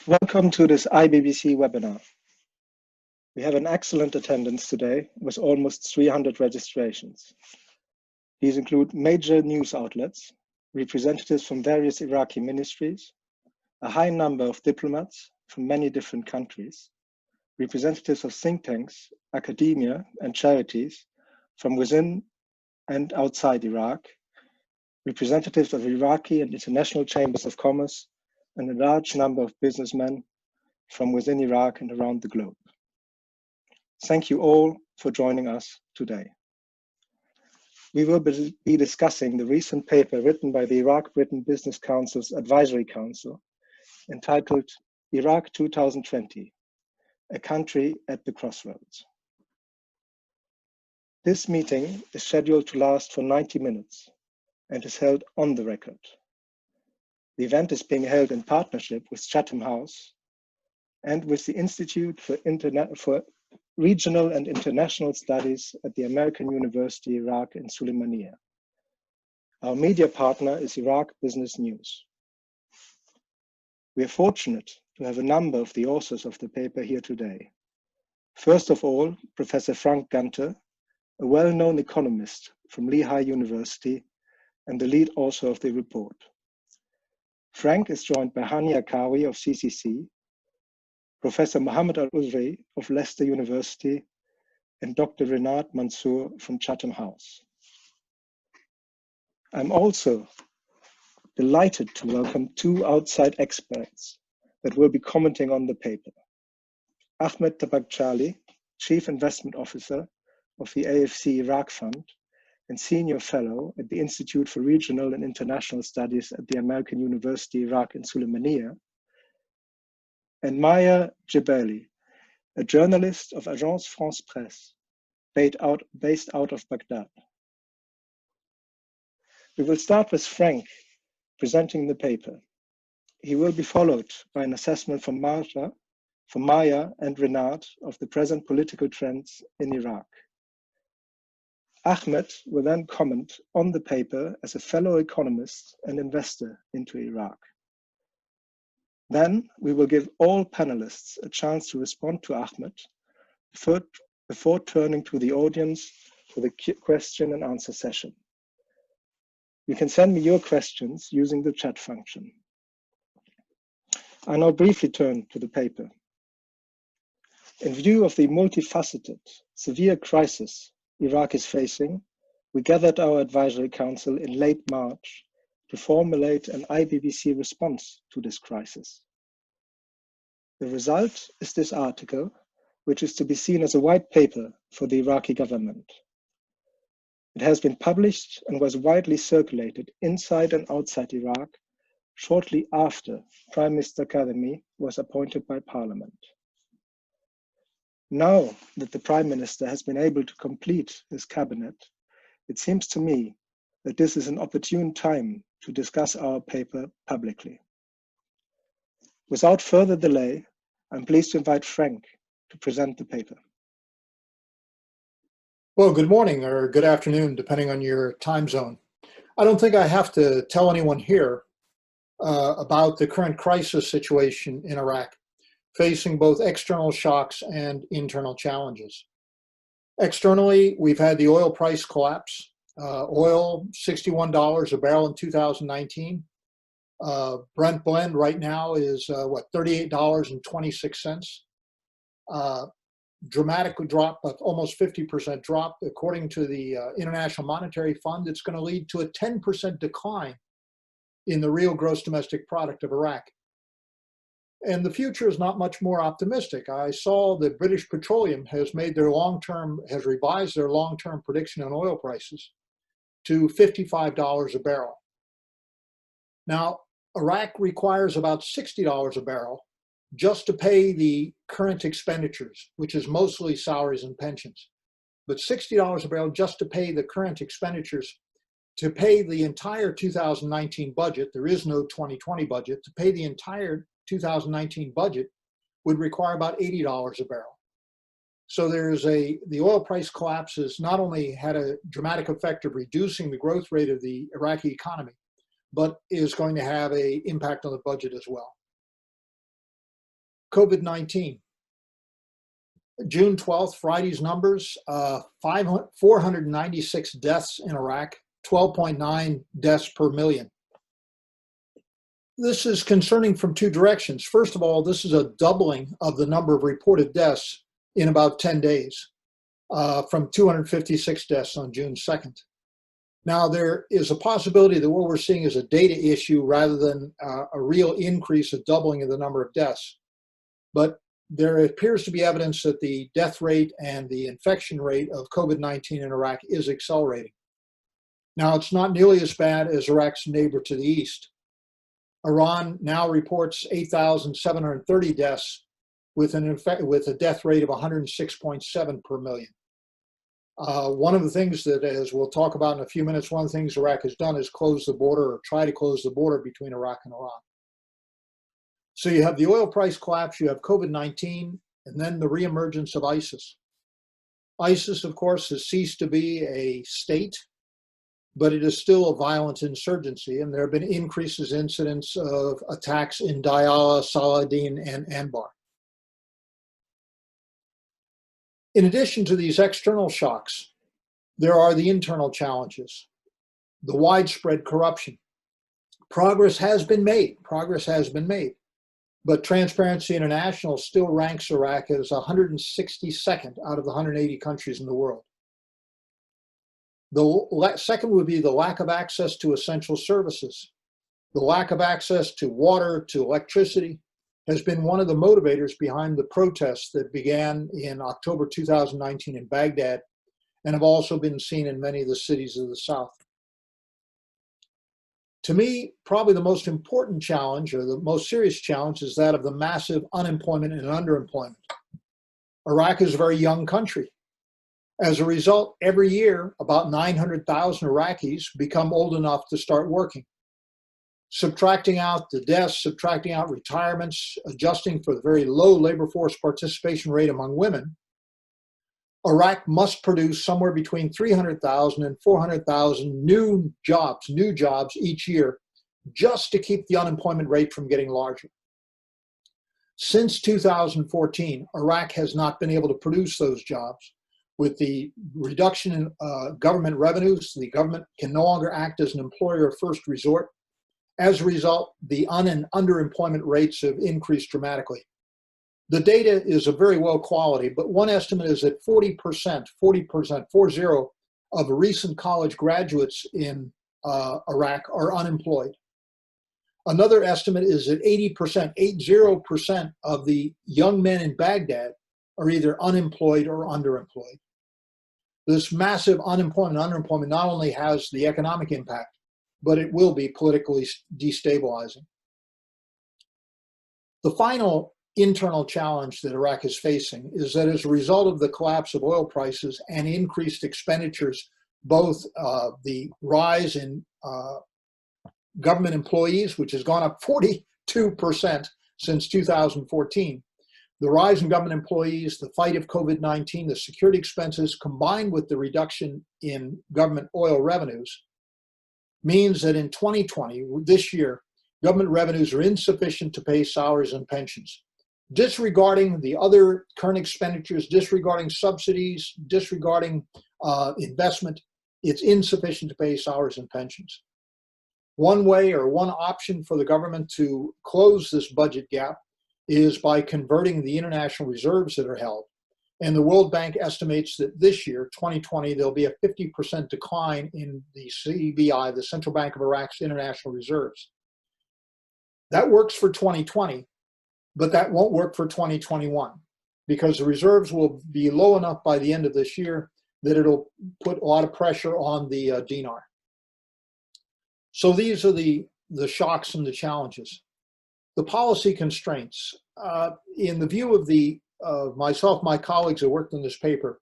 Welcome to this IBBC webinar. We have an excellent attendance today with almost 300 registrations. These include major news outlets, representatives from various Iraqi ministries, a high number of diplomats from many different countries, representatives of think tanks, academia, and charities from within and outside Iraq, representatives of Iraqi and international chambers of commerce, and a large number of businessmen from within Iraq and around the globe. Thank you all for joining us today. We will be discussing the recent paper written by the Iraq-Britain Business Council's Advisory Council entitled Iraq 2020, a country at the crossroads. This meeting is scheduled to last for 90 minutes and is held on the record. The event is being held in partnership with Chatham House and with the Institute for Regional and International Studies at the American University Iraq in Sulaymaniyah. Our media partner is Iraq Business News. We are fortunate to have a number of the authors of the paper here today. First of all, Professor Frank Gunter, a well-known economist from Lehigh University and the lead author of the report. Frank is joined by Hani Akawi of CCC, Professor Mohammad Al-Uzri of Leicester University, and Dr. Renat Mansour from Chatham House. I'm also delighted to welcome two outside experts that will be commenting on the paper. Ahmed Tabakchali, Chief Investment Officer of the AFC Iraq Fund and Senior Fellow at the Institute for Regional and International Studies at the American University Iraq in Sulaymaniyah, and Maya Jebeli, a journalist of Agence France Presse, based out of Baghdad. We will start with Frank presenting the paper. He will be followed by an assessment from Maya and Renat of the present political trends in Iraq. Ahmed will then comment on the paper as a fellow economist and investor into Iraq. Then we will give all panelists a chance to respond to Ahmed before turning to the audience for the question and answer session. You can send me your questions using the chat function. I now briefly turn to the paper. In view of the multifaceted, severe crisis Iraq is facing, we gathered our advisory council in late March to formulate an IBBC response to this crisis. The result is this article, which is to be seen as a white paper for the Iraqi government. It has been published and was widely circulated inside and outside Iraq shortly after Prime Minister Kadhimi was appointed by Parliament. Now that the Prime Minister has been able to complete his cabinet, it seems to me that this is an opportune time to discuss our paper publicly. Without further delay, I'm pleased to invite Frank to present the paper. Well, good morning or good afternoon, depending on your time zone. I don't think I have to tell anyone here about the current crisis situation in Iraq, facing both external shocks and internal challenges. Externally, we've had the oil price collapse. Oil, $61 a barrel in 2019. Brent blend right now is $38.26. Dramatic drop, almost 50% drop. According to the International Monetary Fund, it's going to lead to a 10% decline in the real gross domestic product of Iraq. And the future is not much more optimistic. I saw that British Petroleum has revised their long-term prediction on oil prices to $55 a barrel. Now, Iraq requires about $60 a barrel just to pay the current expenditures, which is mostly salaries and pensions. But $60 a barrel just to pay the current expenditures, to pay the entire 2019 budget, there is no 2020 budget, to pay the entire 2019 budget would require about $80 a barrel. So the oil price collapse has not only had a dramatic effect of reducing the growth rate of the Iraqi economy, but is going to have an impact on the budget as well. COVID-19. June 12th, Friday's numbers, 496 deaths in Iraq, 12.9 deaths per million. This is concerning from two directions. First of all, this is a doubling of the number of reported deaths in about 10 days, from 256 deaths on June 2nd. Now, there is a possibility that what we're seeing is a data issue rather than a real increase, a doubling of the number of deaths. But there appears to be evidence that the death rate and the infection rate of COVID-19 in Iraq is accelerating. Now, it's not nearly as bad as Iraq's neighbor to the east. Iran now reports 8,730 deaths with a death rate of 106.7 per million. One of the things that, as we'll talk about in a few minutes, one of the things Iraq has done is close the border, or try to close the border between Iraq and Iran. So you have the oil price collapse, you have COVID-19, and then the reemergence of ISIS. ISIS, of course, has ceased to be a state, but it is still a violent insurgency, and there have been increases in incidents of attacks in Diyala, Saladin, and Anbar. In addition to these external shocks, there are the internal challenges, the widespread corruption. Progress has been made, but Transparency International still ranks Iraq as 162nd out of the 180 countries in the world. The second would be the lack of access to essential services. The lack of access to water, to electricity, has been one of the motivators behind the protests that began in October 2019 in Baghdad and have also been seen in many of the cities of the South. To me, probably the most important challenge, or the most serious challenge, is that of the massive unemployment and underemployment. Iraq is a very young country. As a result, every year, about 900,000 Iraqis become old enough to start working. Subtracting out the deaths, subtracting out retirements, adjusting for the very low labor force participation rate among women, Iraq must produce somewhere between 300,000 and 400,000 new jobs each year, just to keep the unemployment rate from getting larger. Since 2014, Iraq has not been able to produce those jobs. With the reduction in government revenues, the government can no longer act as an employer of first resort. As a result, the and underemployment rates have increased dramatically. The data is of very low quality, but one estimate is that 40% of recent college graduates in Iraq are unemployed. Another estimate is that 80% of the young men in Baghdad are either unemployed or underemployed. This massive underemployment not only has the economic impact, but it will be politically destabilizing. The final internal challenge that Iraq is facing is that as a result of the collapse of oil prices and increased expenditures, both the rise in government employees, which has gone up 42% since 2014, the rise in government employees, the fight of COVID-19, the security expenses, combined with the reduction in government oil revenues, means that in 2020, this year, government revenues are insufficient to pay salaries and pensions. Disregarding the other current expenditures, disregarding subsidies, disregarding investment, it's insufficient to pay salaries and pensions. One way or one option for the government to close this budget gap is by converting the international reserves that are held. And the World Bank estimates that this year, 2020, there'll be a 50% decline in the CBI, the Central Bank of Iraq's international reserves. That works for 2020, but that won't work for 2021 because the reserves will be low enough by the end of this year that it'll put a lot of pressure on the dinar. So these are the shocks and the challenges. The policy constraints. In the view of myself, my colleagues who worked on this paper,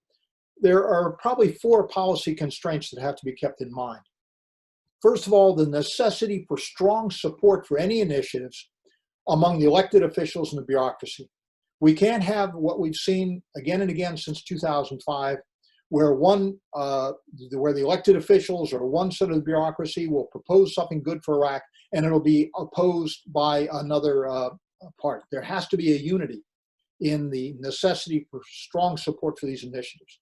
there are probably 4 policy constraints that have to be kept in mind. First of all, the necessity for strong support for any initiatives among the elected officials and the bureaucracy. We can't have what we've seen again and again since 2005, where where the elected officials or one set of the bureaucracy will propose something good for Iraq and it'll be opposed by another part. There has to be a unity. in the necessity for strong support for these initiatives.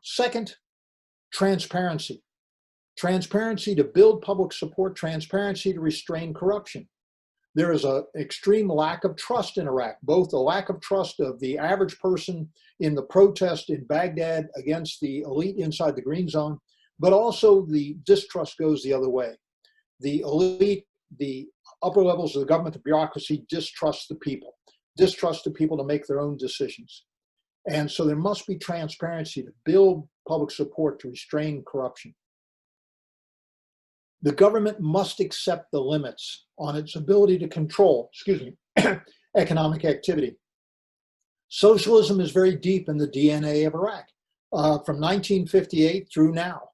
Second, transparency. Transparency to build public support, transparency to restrain corruption. There is an extreme lack of trust in Iraq, both the lack of trust of the average person in the protest in Baghdad against the elite inside the Green Zone, but also the distrust goes the other way. The elite, the upper levels of the government, the bureaucracy distrust the people to make their own decisions. And so there must be transparency to build public support to restrain corruption. The government must accept the limits on its ability to control, economic activity. Socialism is very deep in the DNA of Iraq. From 1958 through now,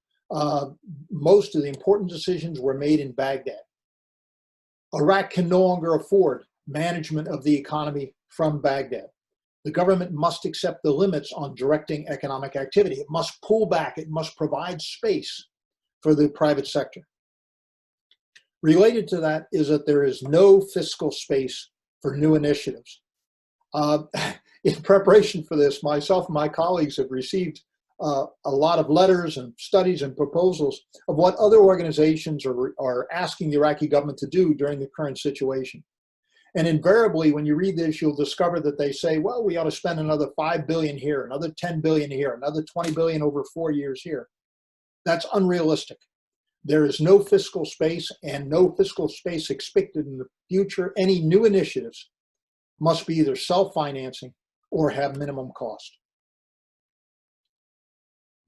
most of the important decisions were made in Baghdad. Iraq can no longer afford management of the economy from Baghdad. The government must accept the limits on directing economic activity. It must pull back. It must provide space for the private sector. Related to that is that there is no fiscal space for new initiatives. In preparation for this, myself and my colleagues have received a lot of letters and studies and proposals of what other organizations are asking the Iraqi government to do during the current situation. And invariably, when you read this, you'll discover that they say, well, we ought to spend another $5 billion here, another $10 billion here, another $20 billion over 4 years here. That's unrealistic. There is no fiscal space and no fiscal space expected in the future. Any new initiatives must be either self-financing or have minimum cost.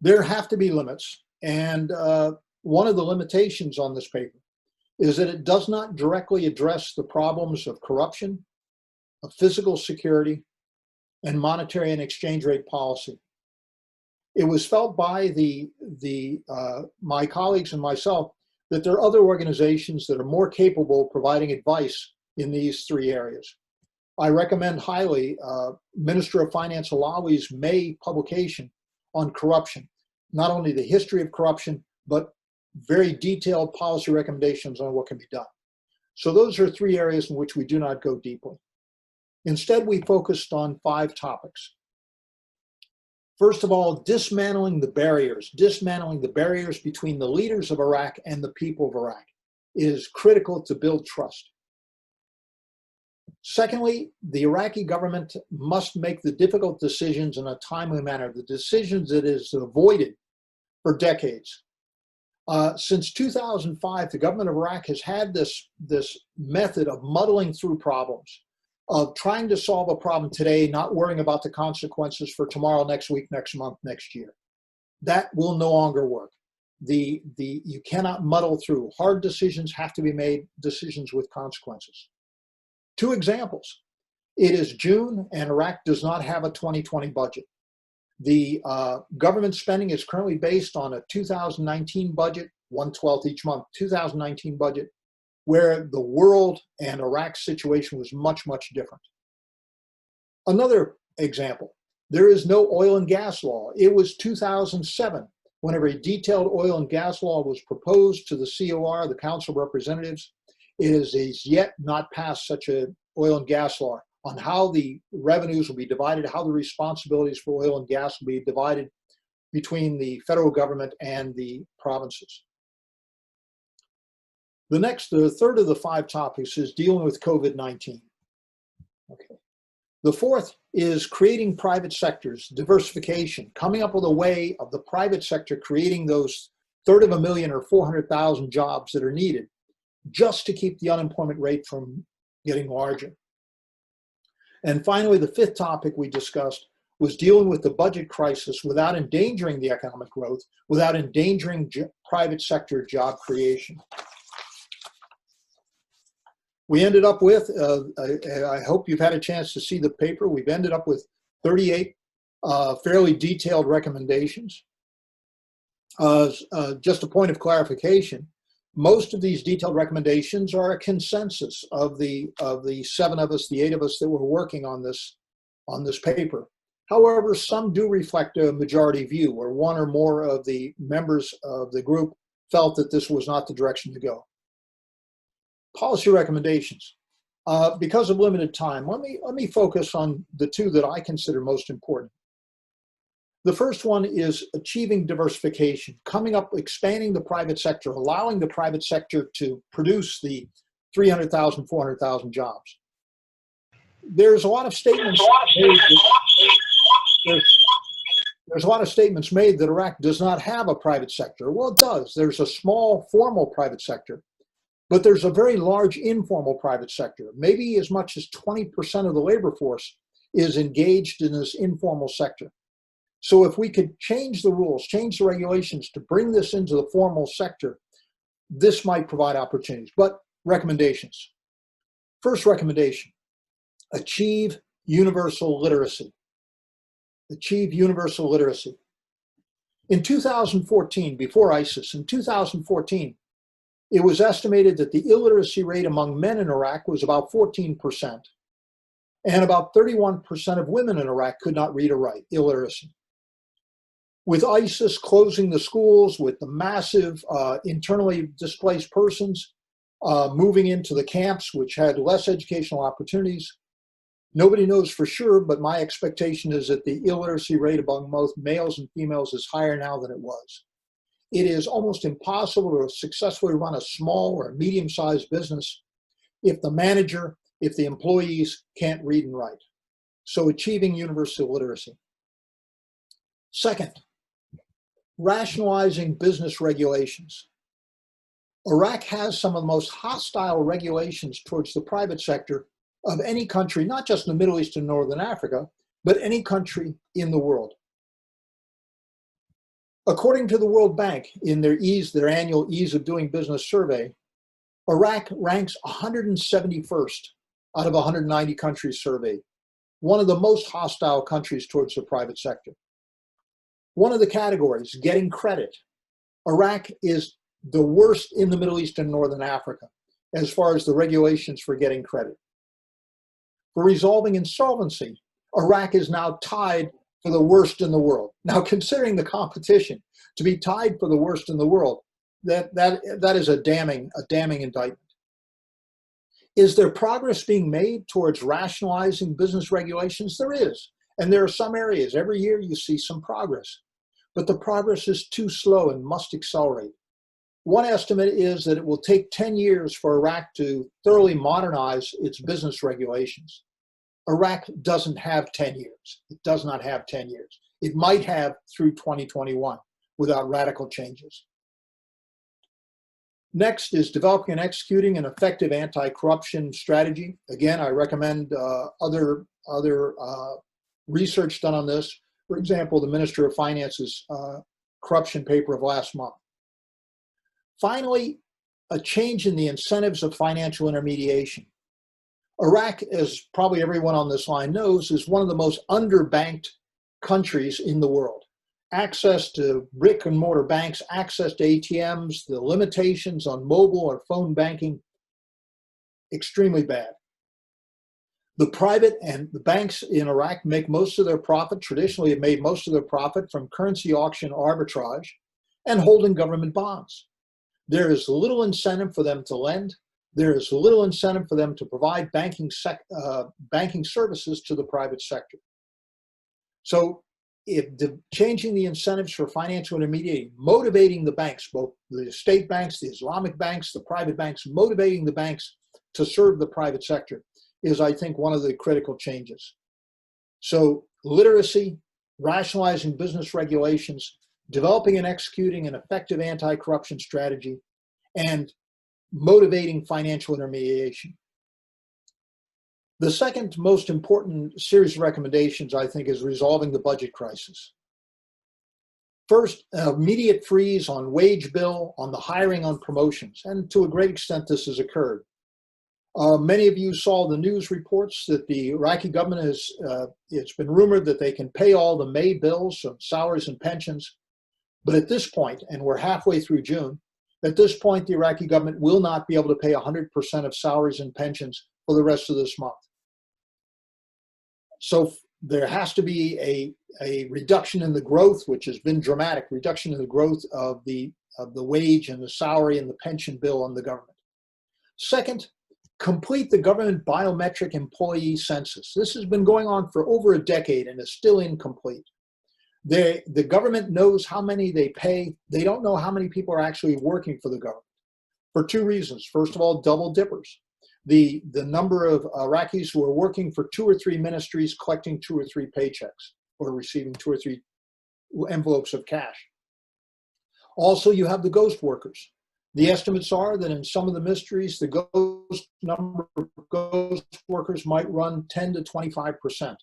There have to be limits, and one of the limitations on this paper is that it does not directly address the problems of corruption, of physical security, and monetary and exchange rate policy. It was felt by my colleagues and myself that there are other organizations that are more capable of providing advice in these three areas. I recommend highly Minister of Finance Alawi's May publication on corruption, not only the history of corruption, but very detailed policy recommendations on what can be done. So those are three areas in which we do not go deeply. Instead, we focused on 5 topics. First of all, dismantling the barriers between the leaders of Iraq and the people of Iraq is critical to build trust. Secondly, the Iraqi government must make the difficult decisions in a timely manner, the decisions it has avoided for decades. Since 2005, the government of Iraq has had this method of muddling through problems, of trying to solve a problem today, not worrying about the consequences for tomorrow, next week, next month, next year. That will no longer work. You cannot muddle through. Hard decisions have to be made, decisions with consequences. 2 examples. It is June and Iraq does not have a 2020 budget. The government spending is currently based on a 2019 budget, 1/12 each month, 2019 budget, where the world and Iraq's situation was much, much different. Another example, there is no oil and gas law. It was 2007 whenever a detailed oil and gas law was proposed to the COR, the Council of Representatives. It is yet not passed such an oil and gas law on how the revenues will be divided, how the responsibilities for oil and gas will be divided between the federal government and the provinces. The third of the 5 topics is dealing with COVID-19. Okay. The fourth is creating private sectors, diversification, coming up with a way of the private sector creating those 1/3 or 400,000 jobs that are needed just to keep the unemployment rate from getting larger. And finally, the 5th topic we discussed was dealing with the budget crisis without endangering the economic growth, without endangering private sector job creation. We ended up with, I hope you've had a chance to see the paper, we've ended up with 38 fairly detailed recommendations. Just a point of clarification, most of these detailed recommendations are a consensus of the 7 of us, the 8 of us that were working on this paper. However, some do reflect a majority view, where 1 or more of the members of the group felt that this was not the direction to go. Policy recommendations. Because of limited time, let me focus on the two that I consider most important. The first one is achieving diversification, expanding the private sector, allowing the private sector to produce the 300,000, 400,000 jobs. There's a lot of statements made that Iraq does not have a private sector. Well, it does. There's a small formal private sector, but there's a very large informal private sector. Maybe as much as 20% of the labor force is engaged in this informal sector. So if we could change the rules, change the regulations to bring this into the formal sector, this might provide opportunities. But recommendations. First recommendation, achieve universal literacy. Achieve universal literacy. In 2014, before ISIS, in 2014, it was estimated that the illiteracy rate among men in Iraq was about 14%, and about 31% of women in Iraq could not read or write, illiteracy. With ISIS closing the schools, with the massive internally displaced persons moving into the camps, which had less educational opportunities, nobody knows for sure, but my expectation is that the illiteracy rate among both males and females is higher now than it was. It is almost impossible to successfully run a small or medium-sized business if the manager, if the employees can't read and write. So achieving universal literacy. Second, rationalizing business regulations. Iraq has some of the most hostile regulations towards the private sector of any country, not just in the Middle East and Northern Africa, but any country in the world. According to the World Bank, in their annual Ease of Doing Business survey, Iraq ranks 171st out of 190 countries surveyed, one of the most hostile countries towards the private sector. One of the categories, getting credit. Iraq is the worst in the Middle East and Northern Africa as far as the regulations for getting credit. For resolving insolvency, Iraq is now tied for the worst in the world. Now, considering the competition, to be tied for the worst in the world, that is a damning indictment. Is there progress being made towards rationalizing business regulations? There is. And there are some areas, every year you see some progress, but the progress is too slow and must accelerate. One estimate is that it will take 10 years for Iraq to thoroughly modernize its business regulations. Iraq doesn't have 10 years. It does not have 10 years. It might have through 2021 without radical changes. Next is developing and executing an effective anti-corruption strategy. Again, I recommend other research done on this. For example, the Minister of Finance's corruption paper of last month. Finally, a change in the incentives of financial intermediation. Iraq, as probably everyone on this line knows, is one of the most underbanked countries in the world. Access to brick and mortar banks, access to ATMs, the limitations on mobile or phone banking, extremely bad. The private and the banks in Iraq make most of their profit, traditionally have made most of their profit from currency auction arbitrage and holding government bonds. There is little incentive for them to lend. There is little incentive for them to provide banking services to the private sector. So if changing the incentives for financial intermediating, motivating the banks, both the state banks, the Islamic banks, the private banks, motivating the banks to serve the private sector is, I think, one of the critical changes. So literacy, rationalizing business regulations, developing and executing an effective anti-corruption strategy, and motivating financial intermediation. The second most important series of recommendations, I think, is resolving the budget crisis. First, immediate freeze on wage bill, on the hiring, on promotions, and to a great extent this has occurred. Many of you saw the news reports that the Iraqi government has, it's been rumored that they can pay all the May bills of salaries and pensions, but at this point, and we're halfway through June, at this point the Iraqi government will not be able to pay 100% of salaries and pensions for the rest of this month. So there has to be a reduction in the growth, which has been dramatic, reduction in the growth of the wage and the salary and the pension bill on the government. Second, complete the government biometric employee census. This has been going on for over a decade and is still incomplete. The government knows how many they pay. They don't know how many people are actually working for the government for two reasons. First of all, double dippers. The number of Iraqis who are working for 2 or 3 ministries, collecting 2 or 3 paychecks or receiving 2 or 3 envelopes of cash. Also, you have the ghost workers. The estimates are that in some of the ministries, the number of ghost workers might run 10 to 25%.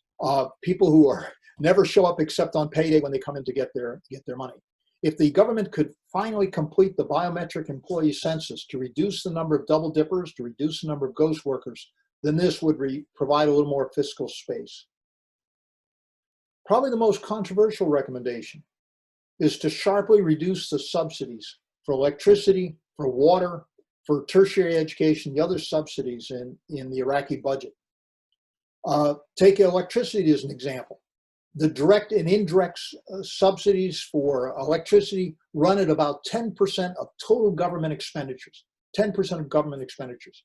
People who never show up except on payday when they come in to get their money. If the government could finally complete the biometric employee census to reduce the number of double dippers, to reduce the number of ghost workers, then this would provide a little more fiscal space. Probably the most controversial recommendation is to sharply reduce the subsidies for electricity, for water, for tertiary education, the other subsidies in the Iraqi budget. Take electricity as an example. The direct and indirect subsidies for electricity run at about 10% of total government expenditures, 10% of government expenditures.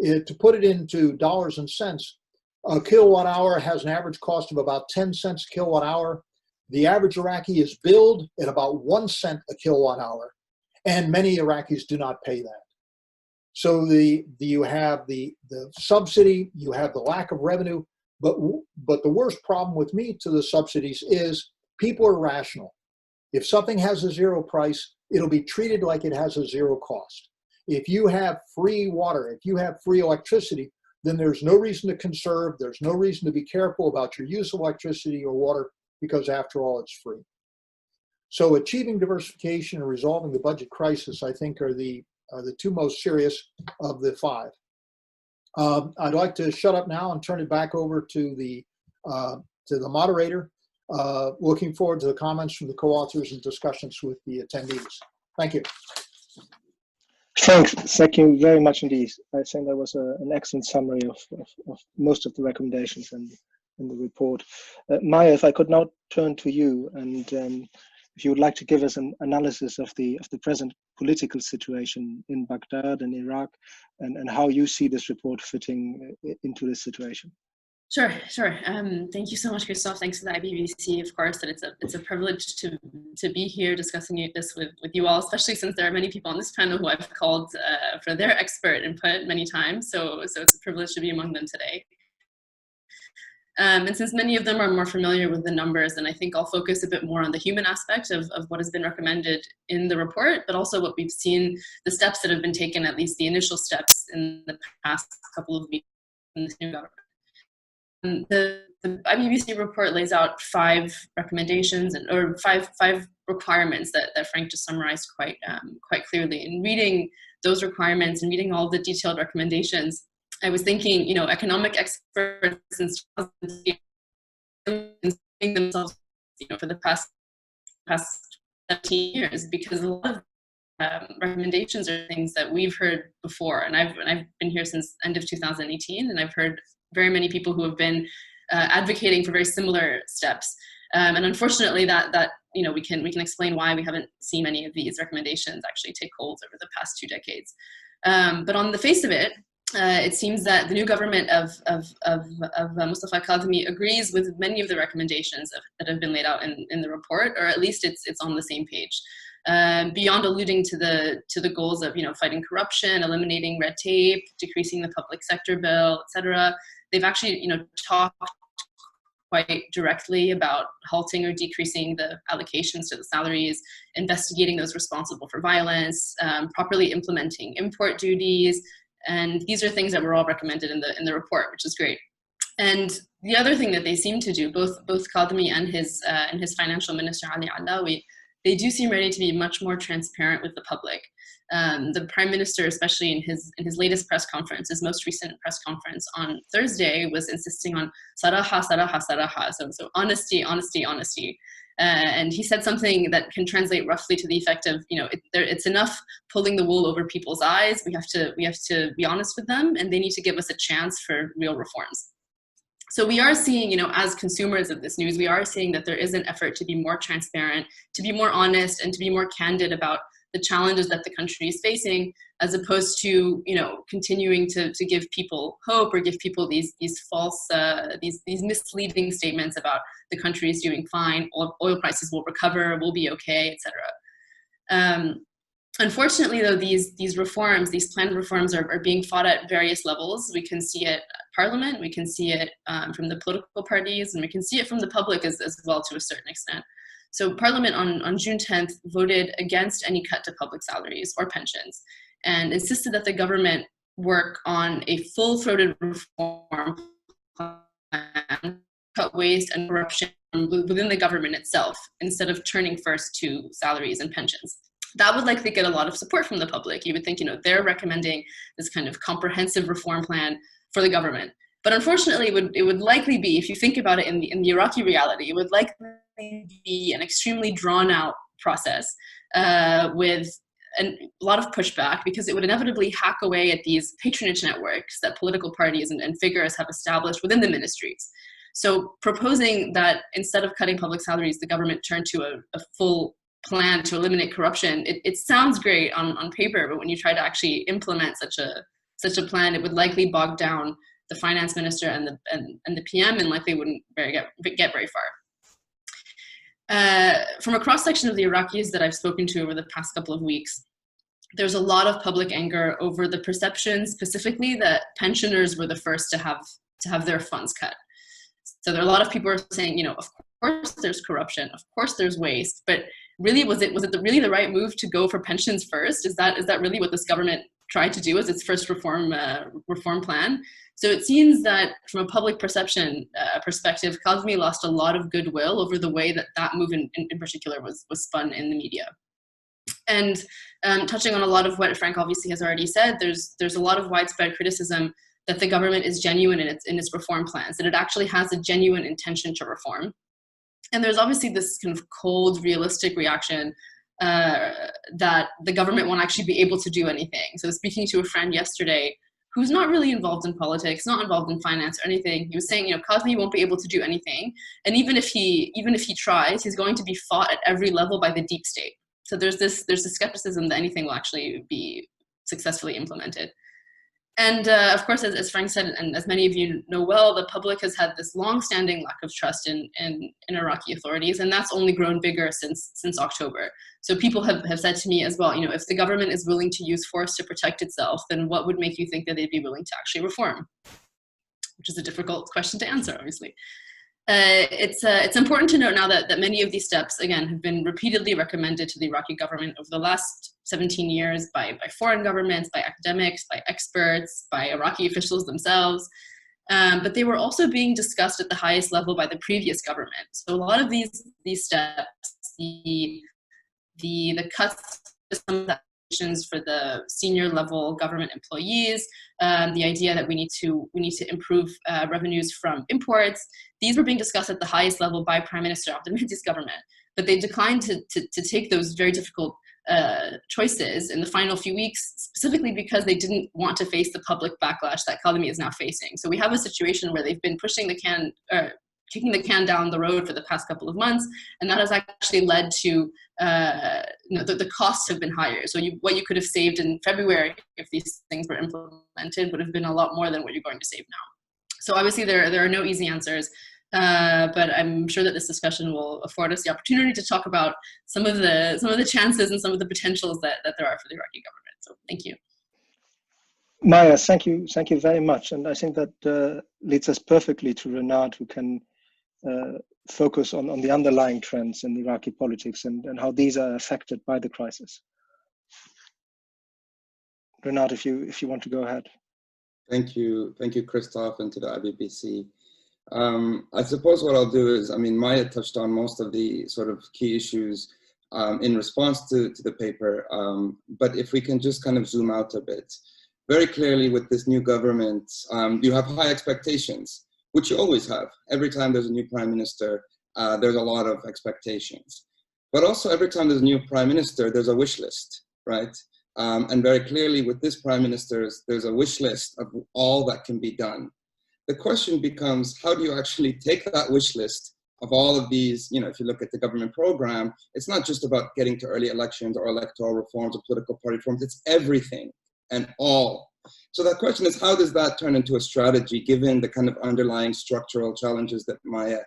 To put it into dollars and cents, a kilowatt hour has an average cost of about 10 cents a kilowatt hour. The average Iraqi is billed at about 1 cent a kilowatt hour, and many Iraqis do not pay that. So you have the subsidy, you have the lack of revenue, but the worst problem with me to the subsidies is people are rational. If something has a zero price, it'll be treated like it has a zero cost. If you have free water, if you have free electricity, then there's no reason to conserve, there's no reason to be careful about your use of electricity or water, because after all, it's free. So achieving diversification and resolving the budget crisis, I think, are the 2 most serious of the 5. I'd like to shut up now and turn it back over to the moderator. Looking forward to the comments from the co-authors and discussions with the attendees. Thank you. Thanks. Thank you very much indeed. I think that was an excellent summary of most of the recommendations in the report. Maya, if I could now turn to you, and if you would like to give us an analysis of the present political situation in Baghdad and Iraq, and how you see this report fitting into this situation. Sure. Thank you so much, Christoph. Thanks to the IBBC, of course, that it's a privilege to be here discussing this with you all, especially since there are many people on this panel who I've called for their expert input many times. So it's a privilege to be among them today. And since many of them are more familiar with the numbers, then I think I'll focus a bit more on the human aspect of what has been recommended in the report, but also what we've seen, the steps that have been taken, at least the initial steps in the past couple of weeks in this new government. The IBBC report lays out 5 recommendations or five requirements that Frank just summarized quite clearly. In reading those requirements and reading all the detailed recommendations, I was thinking, economic experts since themselves, for the past 17 years, because a lot of recommendations are things that we've heard before, and I've been here since end of 2018, and I've heard very many people who have been advocating for very similar steps, and unfortunately, that we can explain why we haven't seen many of these recommendations actually take hold over the past 2 decades. But on the face of it, it seems that the new government of Mustafa Kadhimi agrees with many of the recommendations that have been laid out in the report, or at least it's on the same page. Beyond alluding to the goals of fighting corruption, eliminating red tape, decreasing the public sector bill, etc., they've actually talked quite directly about halting or decreasing the allocations to the salaries, investigating those responsible for violence, properly implementing import duties. And these are things that were all recommended in the report, which is great. And the other thing that they seem to do, both Kadhimi and his financial minister Ali Alawi, they do seem ready to be much more transparent with the public. The Prime Minister, especially in his latest press conference, his most recent press conference on Thursday, was insisting on saraha, saraha, saraha. So honesty, honesty, honesty. And he said something that can translate roughly to the effect of, it's enough pulling the wool over people's eyes. We have to be honest with them, and they need to give us a chance for real reforms. So we are seeing, as consumers of this news, we are seeing that there is an effort to be more transparent, to be more honest, and to be more candid about the challenges that the country is facing, as opposed to, you know, continuing to give people hope or give people these false, these misleading statements about the country is doing fine, oil prices will recover, we'll be okay, etc. Unfortunately, though, these reforms, these planned reforms are being fought at various levels. We can see it at Parliament, we can see it from the political parties, and we can see it from the public as well to a certain extent. So Parliament on June 10th voted against any cut to public salaries or pensions and insisted that the government work on a full-throated reform plan, cut waste and corruption within the government itself, instead of turning first to salaries and pensions. That would likely get a lot of support from the public. You would think, you know, they're recommending this kind of comprehensive reform plan for the government. But unfortunately, it would likely be, if you think about it in the Iraqi reality, it would likely be an extremely drawn out process with a lot of pushback, because it would inevitably hack away at these patronage networks that political parties and figures have established within the ministries. So proposing that instead of cutting public salaries, the government turn to a full plan to eliminate corruption, it sounds great on paper, but when you try to actually implement such a plan, it would likely bog down the finance minister and the PM, and likely wouldn't get very far. From a cross-section of the Iraqis that I've spoken to over the past couple of weeks, there's a lot of public anger over the perception specifically that pensioners were the first to have their funds cut. So there are a lot of people who are saying, you know, of course there's corruption, of course there's waste, but really, was it really the right move to go for pensions first? Is that really what this government tried to do as its first reform plan? So it seems that from a public perception perspective, Kazmi lost a lot of goodwill over the way that move in particular was spun in the media. And touching on a lot of what Frank obviously has already said, there's a lot of widespread criticism that the government is genuine in its reform plans, that it actually has a genuine intention to reform. And there's obviously this kind of cold, realistic reaction that the government won't actually be able to do anything. So speaking to a friend yesterday who's not really involved in politics, not involved in finance or anything, he was saying, you know, Kazmi won't be able to do anything. And even if he tries, he's going to be fought at every level by the deep state. So there's this skepticism that anything will actually be successfully implemented. And of course, as Frank said, and as many of you know well, the public has had this long-standing lack of trust in Iraqi authorities, and that's only grown bigger since October. So people have said to me as well, you know, if the government is willing to use force to protect itself, then what would make you think that they'd be willing to actually reform? Which is a difficult question to answer, obviously. It's important to note now that many of these steps, again, have been repeatedly recommended to the Iraqi government over the last 17 years by foreign governments, by academics, by experts, by Iraqi officials themselves. But they were also being discussed at the highest level by the previous government. So a lot of these steps, the cuts to some of the for the senior level government employees, the idea that we need to improve revenues from imports. These were being discussed at the highest level by Prime Minister Abdelmehdi's government, but they declined to take those very difficult choices in the final few weeks, specifically because they didn't want to face the public backlash that Kazmi is now facing. So we have a situation where they've been pushing the can, kicking the can down the road for the past couple of months, and that has actually led to the costs have been higher. So what you could have saved in February if these things were implemented would have been a lot more than what you're going to save now. So obviously there are no easy answers, but I'm sure that this discussion will afford us the opportunity to talk about some of the chances and some of the potentials that there are for the Iraqi government. So thank you. Maya, thank you very much. And I think that leads us perfectly to Renat, who can focus on the underlying trends in Iraqi politics and how these are affected by the crisis. Renat, if you want to go ahead. Thank you, Christoph, and to the IBBC. I suppose what I'll do is, I mean, Maya touched on most of the sort of key issues in response to the paper, but if we can just kind of zoom out a bit. Very clearly with this new government, you have high expectations, which you always have. Every time there's a new prime minister, there's a lot of expectations. But also every time there's a new prime minister, there's a wish list, right? And very clearly with this prime minister, there's a wish list of all that can be done. The question becomes, how do you actually take that wish list of all of these, if you look at the government program, it's not just about getting to early elections or electoral reforms or political party reforms, it's everything and all. So that question is, how does that turn into a strategy given the kind of underlying structural challenges that Maya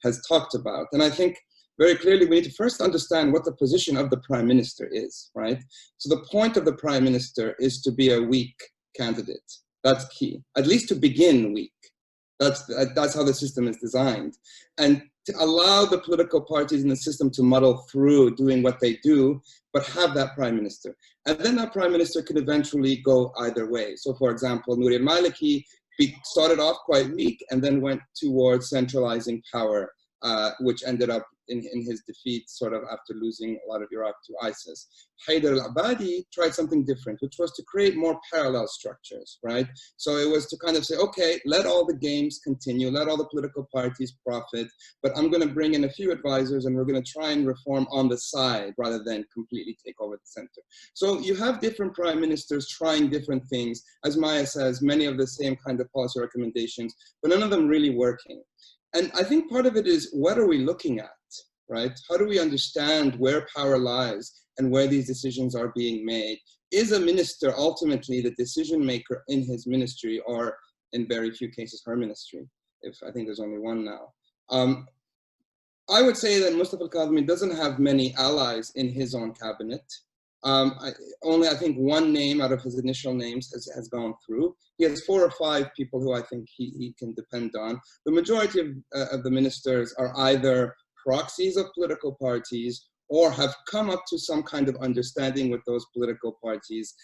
has talked about? And I think very clearly we need to first understand what the position of the prime minister is, right? So the point of the prime minister is to be a weak candidate. That's key, at least to begin weak. That's how the system is designed. And to allow the political parties in the system to muddle through doing what they do, but have that prime minister. And then that prime minister can eventually go either way. So for example, Nouri al-Maliki started off quite weak and then went towards centralizing power, which ended up in his defeat sort of after losing a lot of Iraq to ISIS. Haider al-Abadi tried something different, which was to create more parallel structures, right? So it was to kind of say, okay, let all the games continue, let all the political parties profit, but I'm going to bring in a few advisors and we're going to try and reform on the side rather than completely take over the center. So you have different prime ministers trying different things. As Maya says, many of the same kind of policy recommendations, but none of them really working. And I think part of it is, what are we looking at, right? How do we understand where power lies and where these decisions are being made? Is a minister ultimately the decision maker in his ministry, or in very few cases, her ministry? If I think there's only one now. I would say that Mustafa al-Kadhimi doesn't have many allies in his own cabinet. Only I think one name out of his initial names has gone through. He has 4 or 5 people who I think he can depend on. The majority of the ministers are either proxies of political parties or have come up to some kind of understanding with those political parties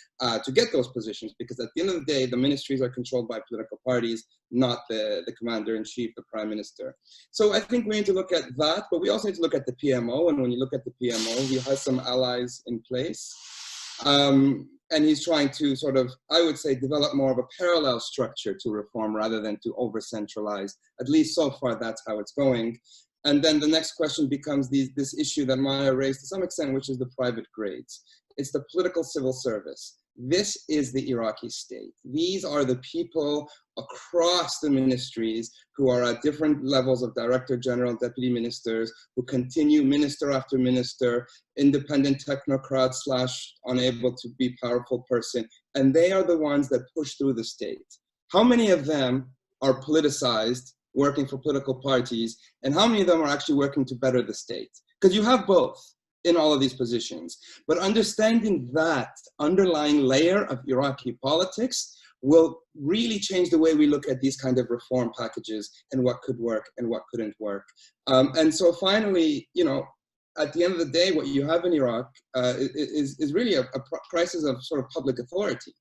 to get those positions, because at the end of the day, the ministries are controlled by political parties, not the commander-in-chief, the prime minister. So I think we need to look at that, but we also need to look at the PMO, and when you look at the PMO, he has some allies in place. And he's trying to sort of, I would say, develop more of a parallel structure to reform rather than to over-centralize. At least so far, that's how it's going. And then the next question becomes this issue that Maya raised to some extent, which is the private grades. It's the political civil service. This is the Iraqi state. These are the people across the ministries who are at different levels of director general, deputy ministers, who continue minister after minister, independent technocrats / unable to be powerful person. And they are the ones that push through the state. How many of them are politicized, working for political parties, and how many of them are actually working to better the state? Because you have both in all of these positions. But understanding that underlying layer of Iraqi politics will really change the way we look at these kind of reform packages and what could work and what couldn't work. And so finally, at the end of the day, what you have in Iraq is really a crisis of sort of public authority.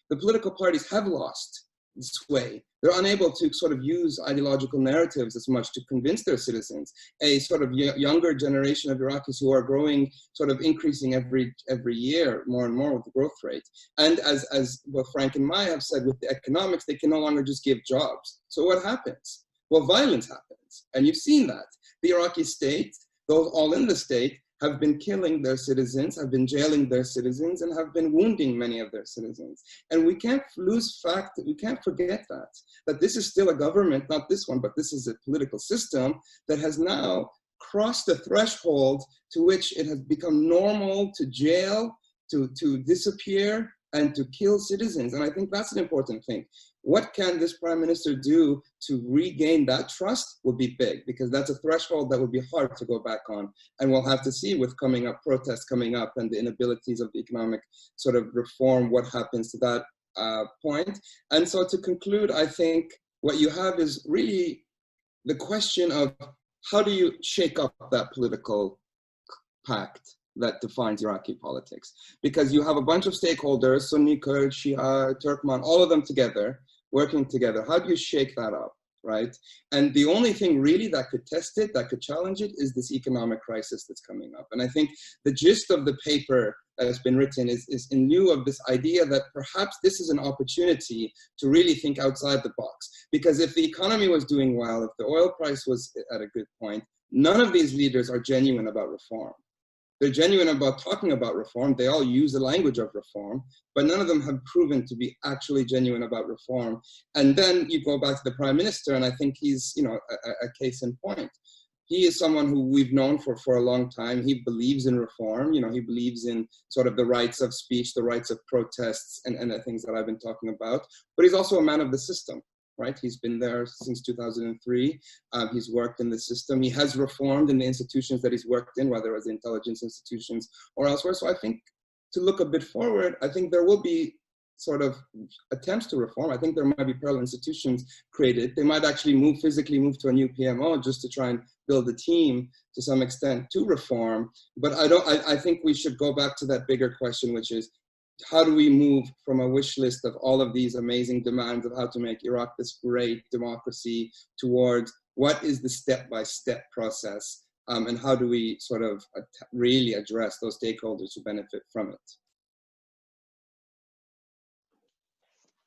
The political parties have lost sway. They're unable to sort of use ideological narratives as much to convince their citizens. A sort of younger generation of Iraqis who are growing, sort of increasing every year more and more with the growth rate. And as both Frank and Maya have said, with the economics, they can no longer just give jobs. So what happens? Well, violence happens. And you've seen that. The Iraqi state, those all in the state, have been killing their citizens, have been jailing their citizens, and have been wounding many of their citizens. And we can't we can't forget that this is still a government, not this one, but this is a political system that has now crossed the threshold to which it has become normal to jail, to disappear, and to kill citizens. And I think that's an important thing. What can this prime minister do to regain that trust would be big, because that's a threshold that would be hard to go back on. And we'll have to see with protests coming up and the inabilities of the economic sort of reform, what happens to that point. And so to conclude, I think what you have is really the question of how do you shake up that political pact that defines Iraqi politics? Because you have a bunch of stakeholders, Sunni, Kurd, Shia, Turkmen, all of them together, working together. How do you shake that up, right? And the only thing really that could test it, that could challenge it, is this economic crisis that's coming up. And I think the gist of the paper that has been written is in lieu of this idea that perhaps this is an opportunity to really think outside the box. Because if the economy was doing well, if the oil price was at a good point, none of these leaders are genuine about reform. They're genuine about talking about reform. They all use the language of reform, but none of them have proven to be actually genuine about reform. And then you go back to the prime minister, and I think he's, a case in point. he is someone who we've known for a long time. He believes in reform. You know, he believes in sort of the rights of speech, the rights of protests, and the things that I've been talking about. But he's also a man of the system, right? He's been there since 2003. He's worked in the system. He has reformed in the institutions that he's worked in, whether it was the intelligence institutions or elsewhere. So I think to look a bit forward, I think there will be sort of attempts to reform. I think there might be parallel institutions created. They might actually physically move to a new PMO just to try and build a team to some extent to reform. But I think we should go back to that bigger question, which is, how do we move from a wish list of all of these amazing demands of how to make Iraq this great democracy towards what is the step-by-step process, and how do we sort of really address those stakeholders who benefit from it?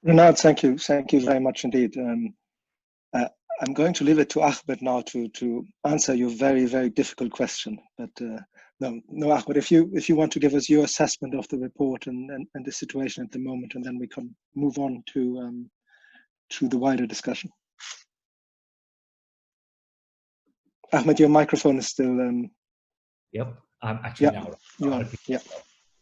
Renat, thank you. Thank you very much indeed. I'm going to leave it to Ahmed now to answer your very, very difficult question. But no, Ahmed, if you want to give us your assessment of the report and the situation at the moment, and then we can move on to the wider discussion. Ahmed, your microphone is still. Yep, I'm actually now. You are. Yeah.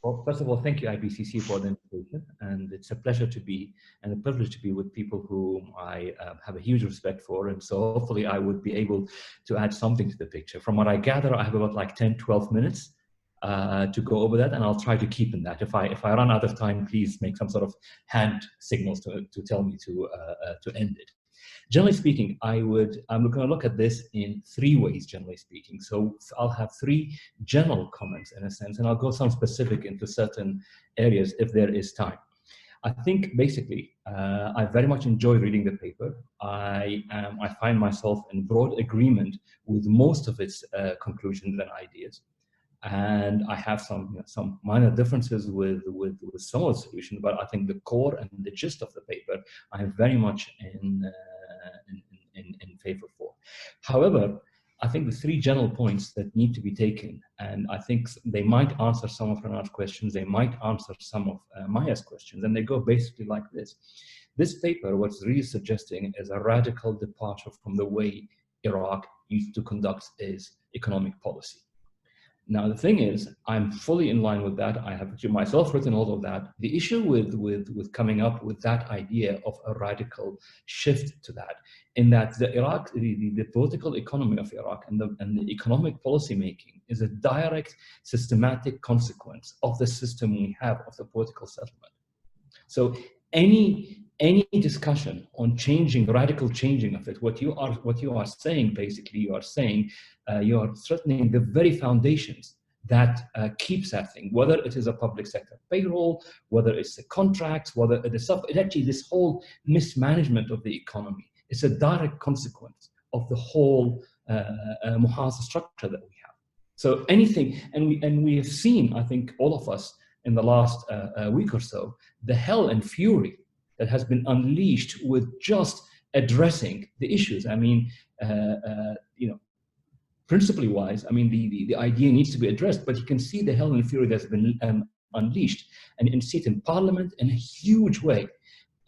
Well, first of all, thank you, IBCC, for the invitation, and it's a pleasure to be and a privilege to be with people whom I have a huge respect for, and so hopefully I would be able to add something to the picture. From what I gather, I have about like 10-12 minutes to go over that, and I'll try to keep in that. If I run out of time, please make some sort of hand signals to tell me to end it. Generally speaking, I'm going to look at this in three ways, generally speaking. So I'll have three general comments in a sense, and I'll go some specific into certain areas if there is time. I think basically, I very much enjoy reading the paper. I find myself in broad agreement with most of its conclusions and ideas. And I have some minor differences with some of the solutions, but I think the core and the gist of the paper, I am very much in favor for. However, I think the three general points that need to be taken, and I think they might answer some of Renat's questions, they might answer some of Maya's questions, and they go basically like this. This paper, what's really suggesting is a radical departure from the way Iraq used to conduct its economic policy. Now, the thing is, I'm fully in line with that. I have myself written all of that. The issue with coming up with that idea of a radical shift to that, in that the political economy of Iraq and the economic policy making is a direct systematic consequence of the system we have of the political settlement. So any discussion on radical changing of it, what you are saying, basically, you are threatening the very foundations that keeps that thing, whether it is a public sector payroll, whether it's the contracts, whether it is actually this whole mismanagement of the economy. It's a direct consequence of the whole muhasa structure that we have. So anything, and we have seen, I think, all of us in the last week or so, the hell and fury that has been unleashed with just addressing the issues. I mean, principally wise, I mean, the idea needs to be addressed, but you can see the hell and fury that's been unleashed, and you can see it in Parliament in a huge way.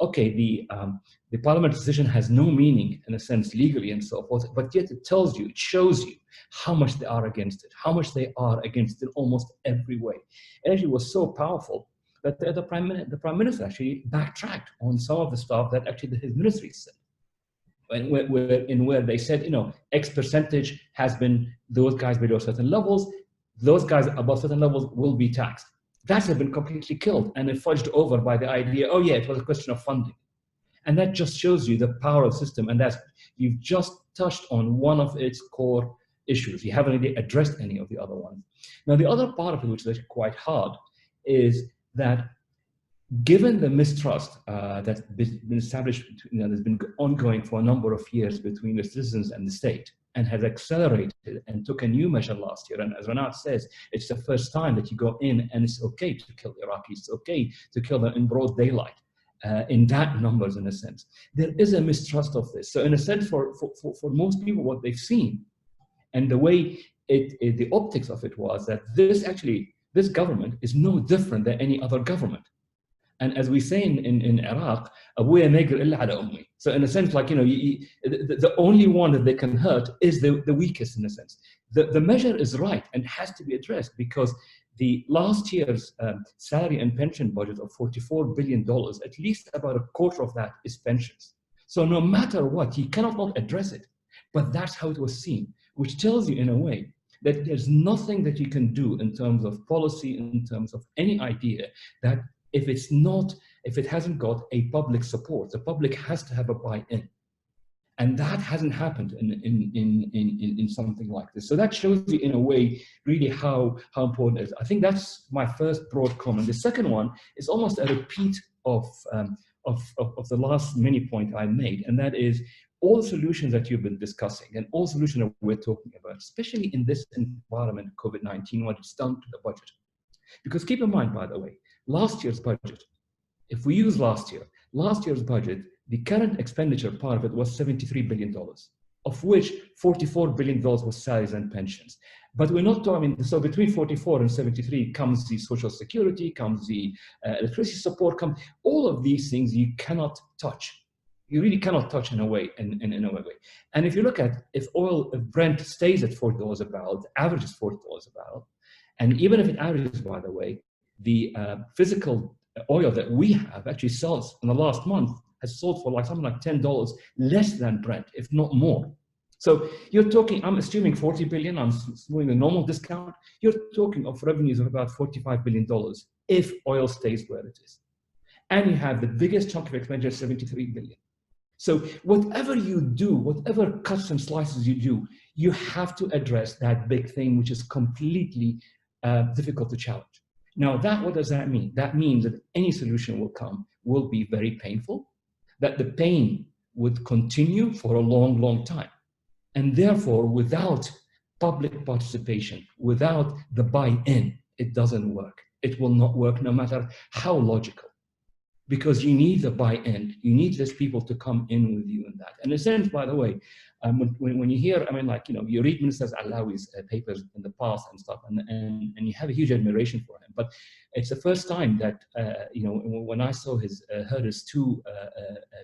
Okay, the Parliament decision has no meaning in a sense legally and so forth, but yet it tells you, it shows you how much they are against it, how much they are against it almost every way. It actually was so powerful that the Prime Minister actually backtracked on some of the stuff that actually his ministry said. Where they said, X percentage has been those guys below certain levels, those guys above certain levels will be taxed. That has been completely killed and fudged over by the idea, oh yeah, it was a question of funding. And that just shows you the power of the system, and you've just touched on one of its core issues. You haven't really addressed any of the other ones. Now, the other part of it, which is actually quite hard, is that given the mistrust that's been established, that's been ongoing for a number of years between the citizens and the state, and has accelerated and took a new measure last year. And as Renat says, it's the first time that you go in and it's okay to kill Iraqis, it's okay to kill them in broad daylight, in that numbers, in a sense. There is a mistrust of this. So in a sense, for most people, what they've seen, and the way the optics of it was that this government is no different than any other government. And as we say in Iraq, أبويا ما يقدر إلا على أمي. So in a sense, like, the only one that they can hurt is the weakest, in a sense. The measure is right and has to be addressed, because the last year's salary and pension budget of $44 billion, at least about a quarter of that is pensions. So no matter what, you cannot not address it. But that's how it was seen, which tells you in a way that there's nothing that you can do in terms of policy, in terms of any idea, that if it hasn't got a public support, the public has to have a buy-in. And that hasn't happened in something like this. So that shows you in a way really how important it is. I think that's my first broad comment. The second one is almost a repeat of the last mini point I made, and that is all the solutions that you've been discussing and all solutions that we're talking about, especially in this environment of COVID-19, what it's done to the budget. Because keep in mind, by the way, last year's budget, if we use last year's budget, the current expenditure part of it was $73 billion, of which $44 billion was salaries and pensions. But we're not talking, so between 44 and 73 comes the social security, comes the electricity support, all of these things you cannot touch. You really cannot touch in a way, in a way. And if you look at, if Brent stays at $40 a barrel, averages $40 a barrel, and even if it averages, by the way, the physical oil that we have actually sells in the last month has sold for something like $10 less than Brent, if not more. So you're talking, I'm assuming 40 billion, I'm doing the normal discount, you're talking of revenues of about $45 billion if oil stays where it is. And you have the biggest chunk of expenditure, 73 billion. So whatever you do, whatever cuts and slices you do, you have to address that big thing, which is completely difficult to challenge. Now, what does that mean? That means that any solution will be very painful, that the pain would continue for a long, long time. And therefore, without public participation, without the buy-in, it doesn't work. It will not work no matter how logical. Because you need the buy-in, you need these people to come in with you in that. And in a sense, by the way, when you hear, you read Minister Alawi's papers in the past and stuff, and you have a huge admiration for him. But it's the first time that, when I heard his two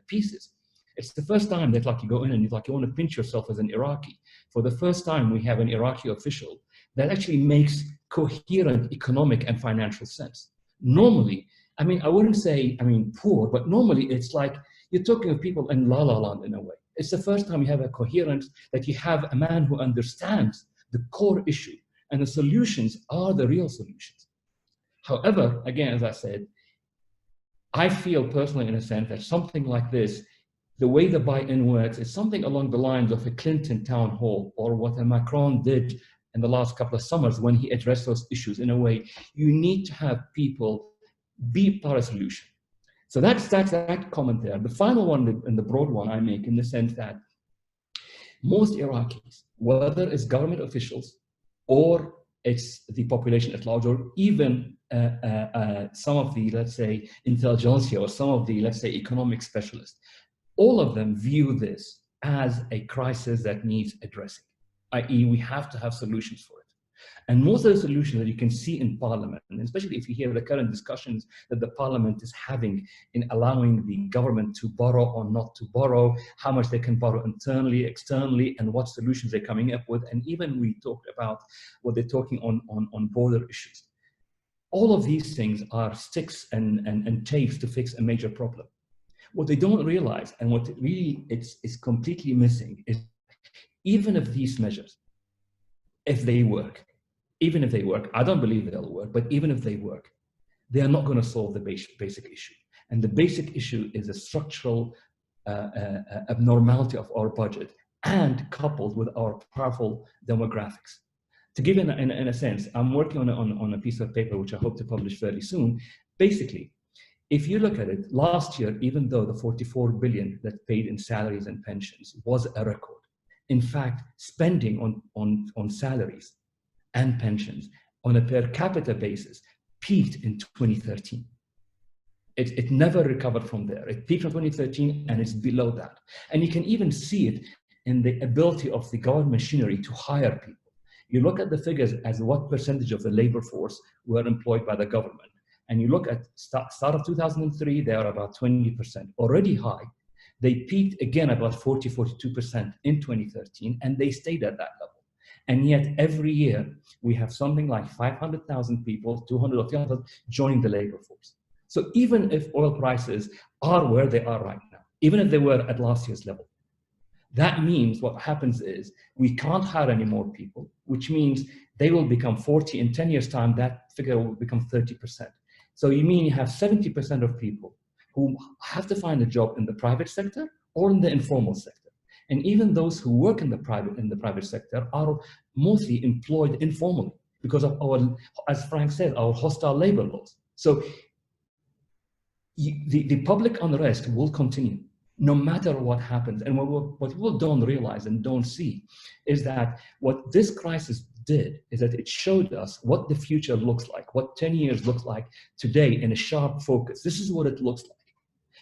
pieces, it's the first time that you go in and you want to pinch yourself as an Iraqi. For the first time, we have an Iraqi official that actually makes coherent economic and financial sense. Normally, I wouldn't say, poor, but normally it's like you're talking of people in La La Land in a way. It's the first time you have a coherence, that you have a man who understands the core issue, and the solutions are the real solutions. However, again, as I said, I feel personally, in a sense, that something like this, the way the buy-in works, is something along the lines of a Clinton town hall, or what a Macron did in the last couple of summers when he addressed those issues. In a way, you need to have people be part of the solution. So that's that comment there. The final one, and the broad one I make, in the sense that most Iraqis, whether it's government officials or it's the population at large, or even some of the, let's say, intelligentsia, or some of the, let's say, economic specialists, all of them view this as a crisis that needs addressing, i.e. we have to have solutions for it. And most of the solutions that you can see in Parliament, and especially if you hear the current discussions that the Parliament is having in allowing the government to borrow or not to borrow, how much they can borrow internally, externally, and what solutions they're coming up with. And even we talked about what they're talking on border issues. All of these things are sticks and tapes to fix a major problem. What they don't realize, and what really is completely missing, is even if these measures, if they work, I don't believe they'll work, but even if they work, they are not going to solve the basic issue. And the basic issue is a structural abnormality of our budget, and coupled with our powerful demographics. To give in a sense, I'm working on a piece of paper which I hope to publish very soon. Basically, if you look at it, last year, even though the 44 billion that paid in salaries and pensions was a record, in fact, spending on salaries and pensions on a per capita basis peaked in 2013. It never recovered from there. It peaked in 2013 and it's below that. And you can even see it in the ability of the government machinery to hire people. You look at the figures as what percentage of the labor force were employed by the government. and you look at start of 2003, they are about 20%, already high. They peaked again about 40, 42% in 2013, and they stayed at that level. And yet every year we have something like 500,000 people, 200 or 300 joining the labor force. So even if oil prices are where they are right now, even if they were at last year's level, that means what happens is we can't hire any more people, which means they will become 40 in 10 years' time, that figure will become 30%. So you mean you have 70% of people who have to find a job in the private sector or in the informal sector. And even those who work in the private sector are mostly employed informally because of our, as Frank said, our hostile labor laws. So the public unrest will continue no matter what happens. And what people don't realize and don't see is that what this crisis did is that it showed us what the future looks like, what 10 years looks like today in a sharp focus. This is what it looks like.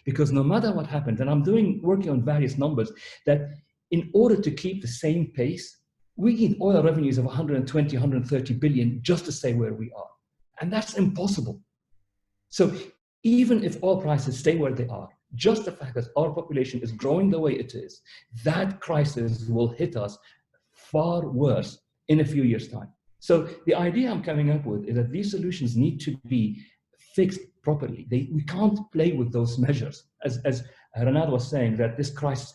Because no matter what happens, and I'm working on various numbers, that in order to keep the same pace, we need oil revenues of 120, 130 billion just to stay where we are. And that's impossible. So even if oil prices stay where they are, just the fact that our population is growing the way it is, that crisis will hit us far worse in a few years' time. So the idea I'm coming up with is that these solutions need to be fixed properly. We can't play with those measures. As Renat was saying, that this crisis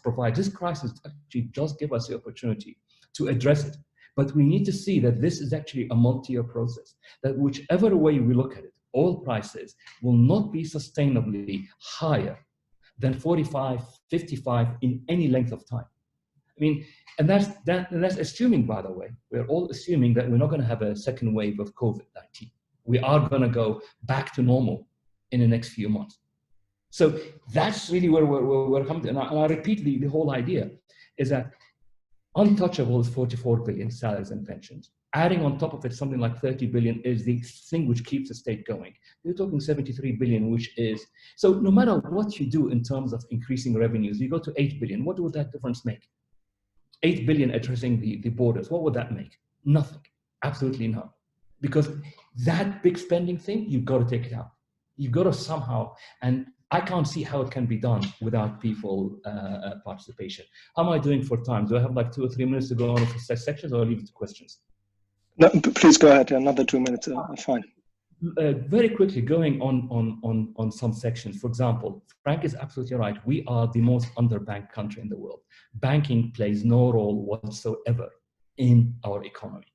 actually does give us the opportunity to address it. But we need to see that this is actually a multi-year process, that whichever way we look at it, oil prices will not be sustainably higher than 45, 55 in any length of time. I mean, and that's assuming, by the way, we're all assuming that we're not going to have a second wave of COVID-19. We are going to go back to normal in the next few months. So that's really where we're coming to. And I repeat, the whole idea is that untouchable is 44 billion salaries and pensions. Adding on top of it something like 30 billion is the thing which keeps the state going. You're talking 73 billion, which is, so no matter what you do in terms of increasing revenues, you go to 8 billion, what would that difference make? 8 billion addressing the borders, what would that make? Nothing, absolutely none. Because that big spending thing, you've got to take it out. You've got to somehow, and I can't see how it can be done without people participation. How am I doing for time? Do I have like 2 or 3 minutes to go on for sections, or leave it to questions? No, please go ahead. Another 2 minutes, fine. Very quickly, going on some sections. For example, Frank is absolutely right. We are the most underbanked country in the world. Banking plays no role whatsoever in our economy.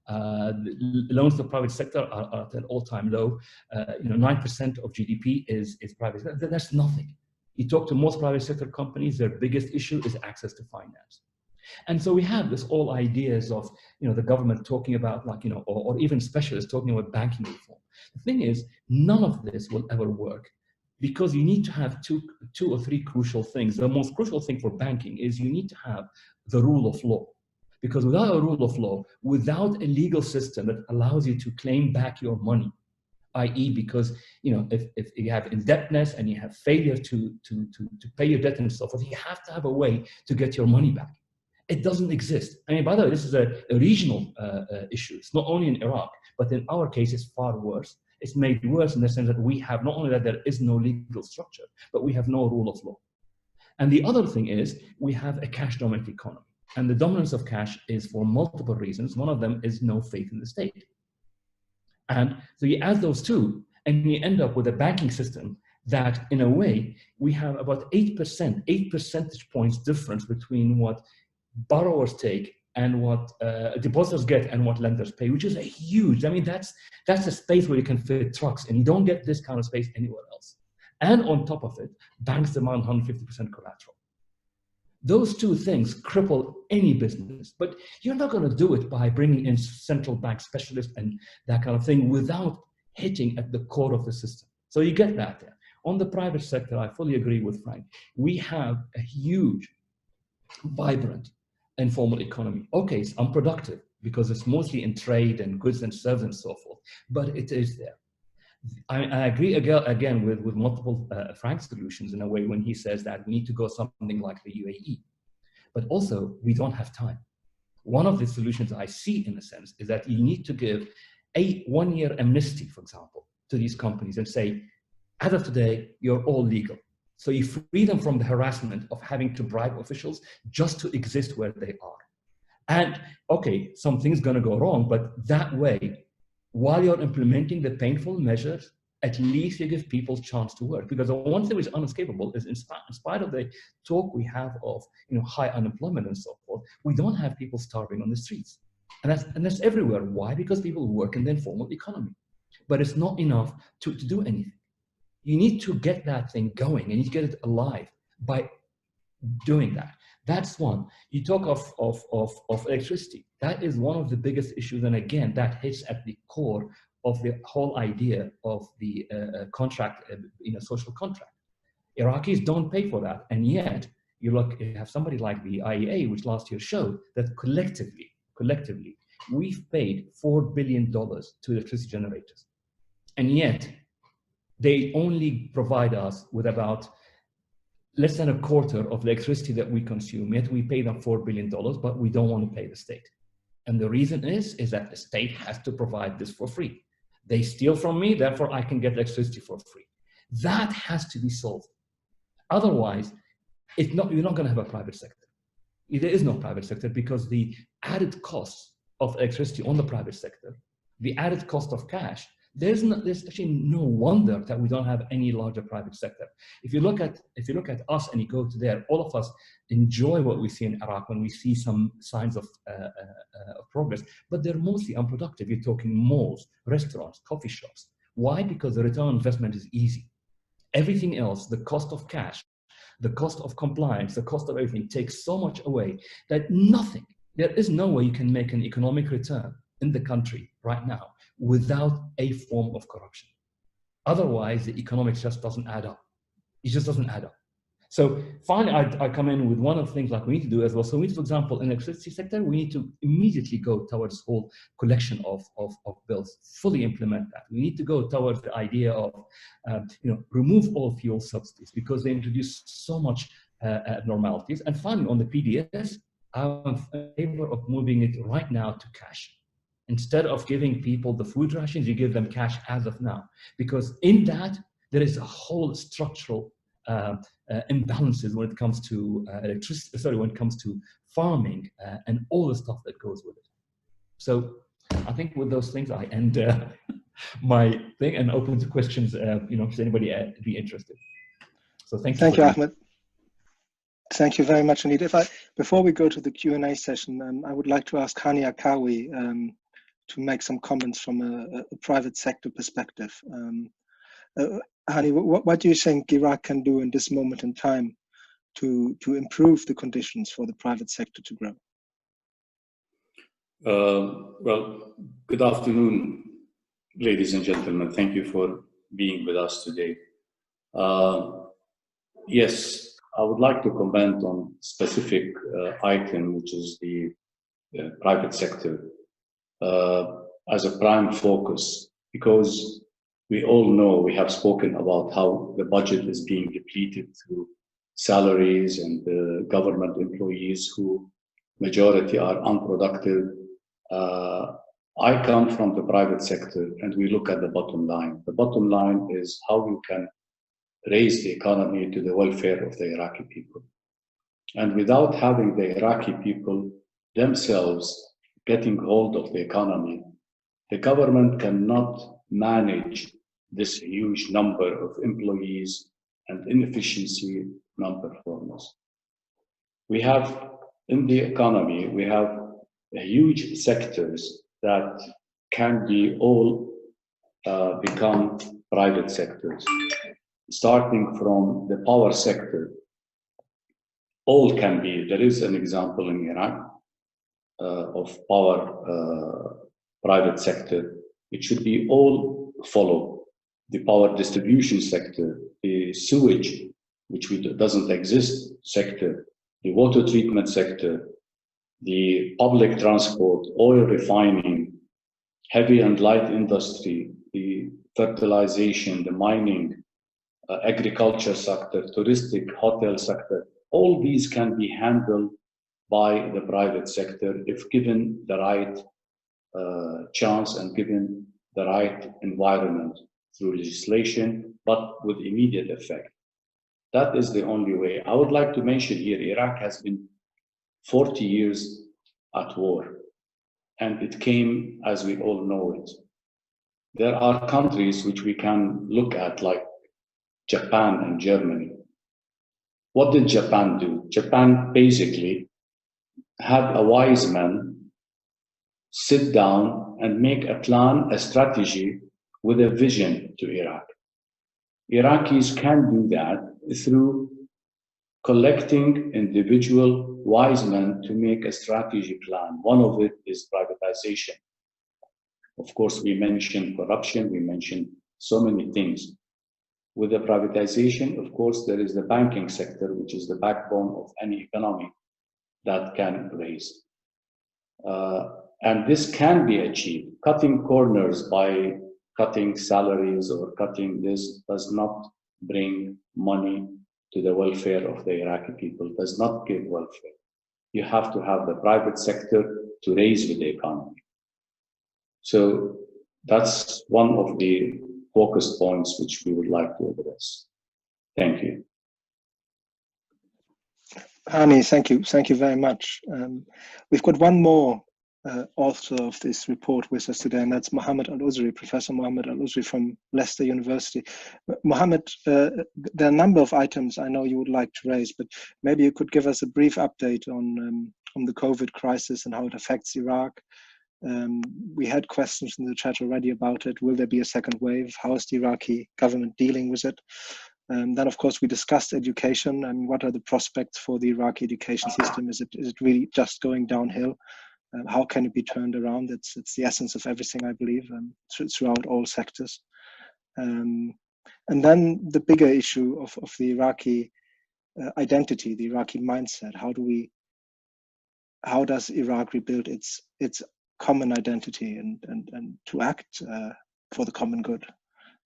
Loans to the private sector are at an all-time low. 9% of GDP is private. That's nothing. You talk to most private sector companies, their biggest issue is access to finance. And so we have this all ideas of, the government talking about or even specialists talking about banking reform. The thing is, none of this will ever work because you need to have two or three crucial things. The most crucial thing for banking is you need to have the rule of law. Because without a rule of law, without a legal system that allows you to claim back your money, i.e. because if you have indebtedness and you have failure to pay your debt and so forth, you have to have a way to get your money back. It doesn't exist. I mean, by the way, this is a regional issue. It's not only in Iraq, but in our case, it's far worse. It's made worse in the sense that we have not only that there is no legal structure, but we have no rule of law. And the other thing is we have a cash-dominant economy. And the dominance of cash is for multiple reasons. One of them is no faith in the state. And so you add those two, and you end up with a banking system that, in a way, we have about 8 percentage points difference between what borrowers take and what depositors get and what lenders pay, which is a huge, I mean, that's a space where you can fit trucks, and you don't get this kind of space anywhere else. And on top of it, banks demand 150% collateral. Those two things cripple any business, but you're not going to do it by bringing in central bank specialists and that kind of thing without hitting at the core of the system. So you get that there. On the private sector, I fully agree with Frank. We have a huge, vibrant, informal economy. Okay, it's unproductive because it's mostly in trade and goods and services and so forth, but it is there. I agree again with multiple Frank solutions in a way when he says that we need to go something like the UAE, but also we don't have time. One of the solutions I see in a sense is that you need to give a 1-year amnesty, for example, to these companies and say, as of today, you're all legal. So you free them from the harassment of having to bribe officials just to exist where they are. And okay, something's gonna go wrong, but that way, while you're implementing the painful measures, at least you give people a chance to work. Because the one thing which is unescapable is in spite of the talk we have of high unemployment and so forth, we don't have people starving on the streets. And that's everywhere. Why? Because people work in the informal economy. But it's not enough to do anything. You need to get that thing going, and you need to get it alive by doing that. That's one. You talk of electricity. That is one of the biggest issues, and again, that hits at the core of the whole idea of the contract, social contract. Iraqis don't pay for that, and yet you have somebody like the IEA, which last year showed that collectively, we've paid $4 billion to electricity generators, and yet they only provide us with about less than a quarter of the electricity that we consume, yet we pay them $4 billion, but we don't want to pay the state. And the reason is that the state has to provide this for free. They steal from me, therefore I can get electricity for free. That has to be solved. Otherwise, you're not going to have a private sector. There is no private sector because the added costs of electricity on the private sector, the added cost of cash, there's actually no wonder that we don't have any larger private sector. If you look at us and you go to there, all of us enjoy what we see in Iraq when we see some signs of progress, but they're mostly unproductive. You're talking malls, restaurants, coffee shops. Why? Because the return on investment is easy. Everything else, the cost of cash, the cost of compliance, the cost of everything takes so much away that there is no way you can make an economic return in the country right now without a form of corruption. Otherwise, the economics just doesn't add up. It just doesn't add up. So finally, I come in with one of the things like we need to do as well. So we need, for example, in the electricity sector, we need to immediately go towards this whole collection of bills, fully implement that. We need to go towards the idea of, remove all fuel subsidies because they introduce so much abnormalities. And finally, on the PDS, I'm in favor of moving it right now to cash. Instead of giving people the food rations, you give them cash as of now. Because in that, there is a whole structural imbalances when it comes to electricity, when it comes to farming and all the stuff that goes with it. So I think with those things, I end my thing and open to questions, if anybody be interested. So thank you. Thank you, Ahmed. Thank you very much indeed. Before we go to the Q&A session, I would like to ask Hani Akawi to make some comments from a private sector perspective. Hani, what do you think Iraq can do in this moment in time to improve the conditions for the private sector to grow? Well, good afternoon, ladies and gentlemen. Thank you for being with us today. Yes, I would like to comment on specific item, which is the private sector as a prime focus, because we all know, we have spoken about how the budget is being depleted through salaries and government employees who majority are unproductive. I come from the private sector and we look at the bottom line. The bottom line is how you can raise the economy to the welfare of the Iraqi people. And without having the Iraqi people themselves getting hold of the economy, the government cannot manage this huge number of employees and inefficiency non-performance. We have, in the economy, we have huge sectors that can be all become private sectors. Starting from the power sector, all can be. There is an example in Iraq of power private sector. It should be all follow the power distribution sector, the sewage, which doesn't exist sector, the water treatment sector, the public transport, oil refining, heavy and light industry, the fertilization, the mining, agriculture sector, touristic hotel sector. All these can be handled by the private sector if given the right chance and given the right environment. through legislation, but with immediate effect. That is the only way. I would like to mention here, Iraq has been 40 years at war, and it came as we all know it. There are countries which we can look at, like Japan and Germany. What did Japan do? Japan basically had a wise man sit down and make a plan, a strategy with a vision to Iraq. Iraqis can do that through collecting individual wise men to make a strategy plan. One of it is privatization. Of course, we mentioned corruption, we mentioned so many things. With the privatization, of course, there is the banking sector, which is the backbone of any economy that can raise. And this can be achieved. Cutting corners by cutting salaries or cutting this does not bring money to the welfare of the Iraqi people, does not give welfare. You have to have the private sector to raise with the economy. So that's one of the focus points which we would like to address. Thank you. Hani, thank you. Thank you very much. We've got one more author of this report with us today, and that's Mohammad Al-Uzri, Professor Mohammad Al-Uzri from Leicester University. Mohammad, there are a number of items I know you would like to raise, but maybe you could give us a brief update on the COVID crisis and how it affects Iraq. We had questions in the chat already about it. Will there be a second wave? How is the Iraqi government dealing with it? Then, of course, we discussed education and what are the prospects for the Iraqi education system? Is it really just going downhill? How can it be turned around? It's the essence of everything, I believe, throughout all sectors. And then the bigger issue of the Iraqi identity, the Iraqi mindset. How does Iraq rebuild its common identity and to act for the common good?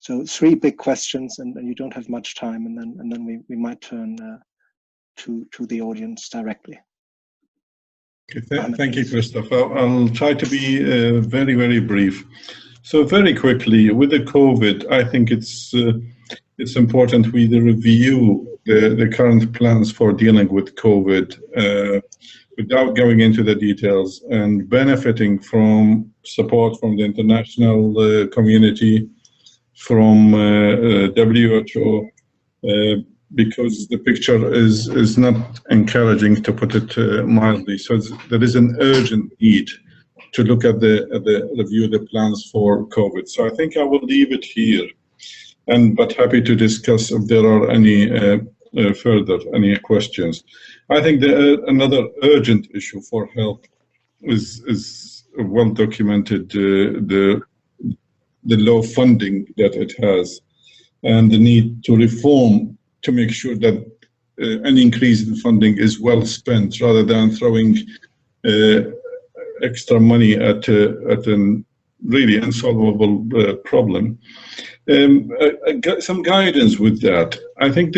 So 3 big questions, and you don't have much time, and then we might turn to the audience directly. Okay, thank you, Christoph. I'll try to be very, very brief. So very quickly, with the COVID, I think it's important we review the current plans for dealing with COVID without going into the details, and benefiting from support from the international community, from WHO, because the picture is not encouraging, to put it mildly. So there is an urgent need to look at review the plans for COVID. So I think I will leave it here, but happy to discuss if there are any further questions. I think another urgent issue for health is well documented, the low funding that it has, and the need to reform to make sure that any increase in funding is well spent, rather than throwing extra money at a really unsolvable problem. Some guidance with that. I think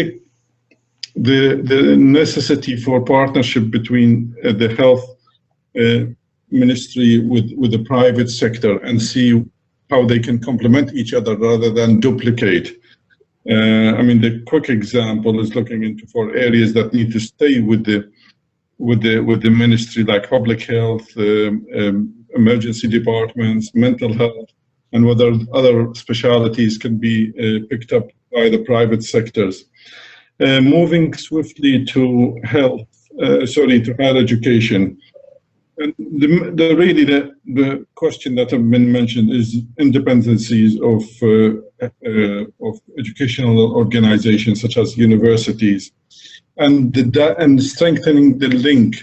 the necessity for partnership between the health ministry with the private sector, and see how they can complement each other rather than duplicate. I mean, the quick example is looking into for areas that need to stay with the ministry, like public health, emergency departments, mental health, and whether other specialities can be picked up by the private sectors. Moving swiftly to to higher education. And the question that have been mentioned is independencies of educational organizations such as universities, and strengthening the link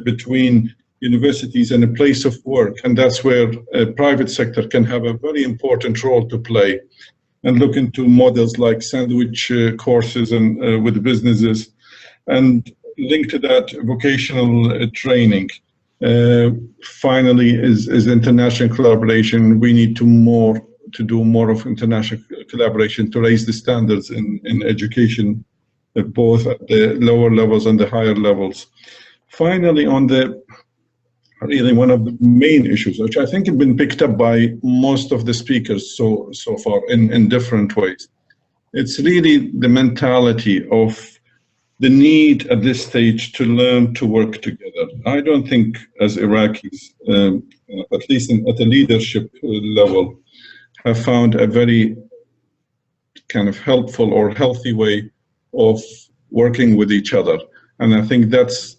between universities and a place of work, and that's where a private sector can have a very important role to play, and look into models like sandwich courses and with businesses, and link to that vocational training. Finally, is international collaboration. We need to do more of international collaboration to raise the standards in education, both at the lower levels and the higher levels. Finally, on the really one of the main issues, which I think have been picked up by most of the speakers so far in different ways. It's really the mentality of the need at this stage to learn to work together. I don't think as Iraqis, at least at the leadership level, have found a very kind of helpful or healthy way of working with each other. And I think that's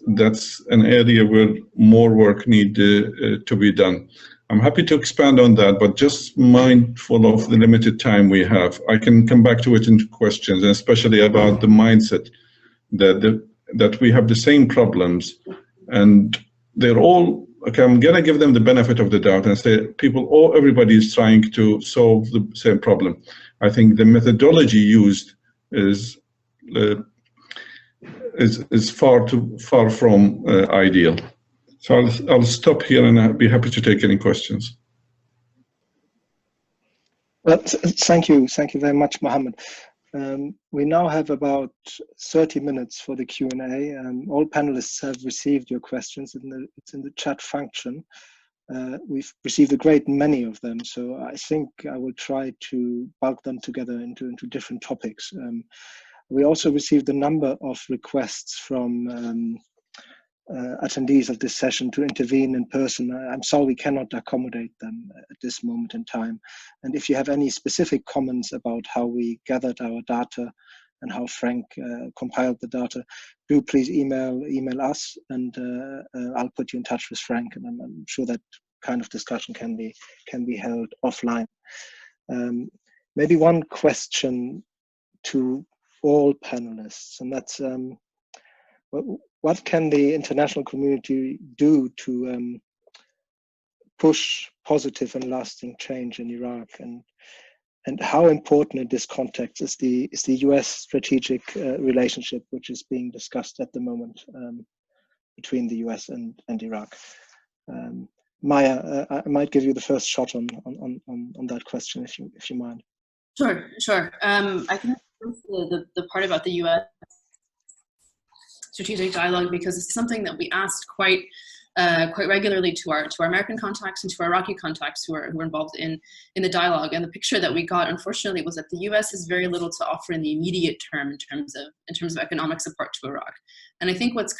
an area where more work needs to be done. I'm happy to expand on that, but just mindful of the limited time we have. I can come back to it in questions, and especially about the mindset that we have the same problems, and they're all, okay, I'm gonna give them the benefit of the doubt and say everybody is trying to solve the same problem. I think the methodology used is far from ideal. So I'll stop here, and I'll be happy to take any questions. Well, thank you very much, Mohammed. We now have about 30 minutes for the Q&A. All panelists have received your questions. It's in the chat function. We've received a great many of them, so I think I will try to bulk them together into different topics. We also received a number of requests from attendees of this session to intervene in person. I'm sorry we cannot accommodate them at this moment in time. And if you have any specific comments about how we gathered our data and how Frank compiled the data, do please email us, and I'll put you in touch with Frank, and I'm sure that kind of discussion can be held offline. Maybe one question to all panelists, and that's what can the international community do to push positive and lasting change in Iraq, and how important in this context is the US strategic relationship which is being discussed at the moment between the US and Iraq? Maya, I might give you the first shot on that question, if you mind. Sure. I can the part about the US strategic dialogue, because it's something that we asked quite regularly to our American contacts and to our Iraqi contacts who are involved in the dialogue. And the picture that we got, unfortunately, was that the US has very little to offer in the immediate term in terms of economic support to Iraq. And I think what's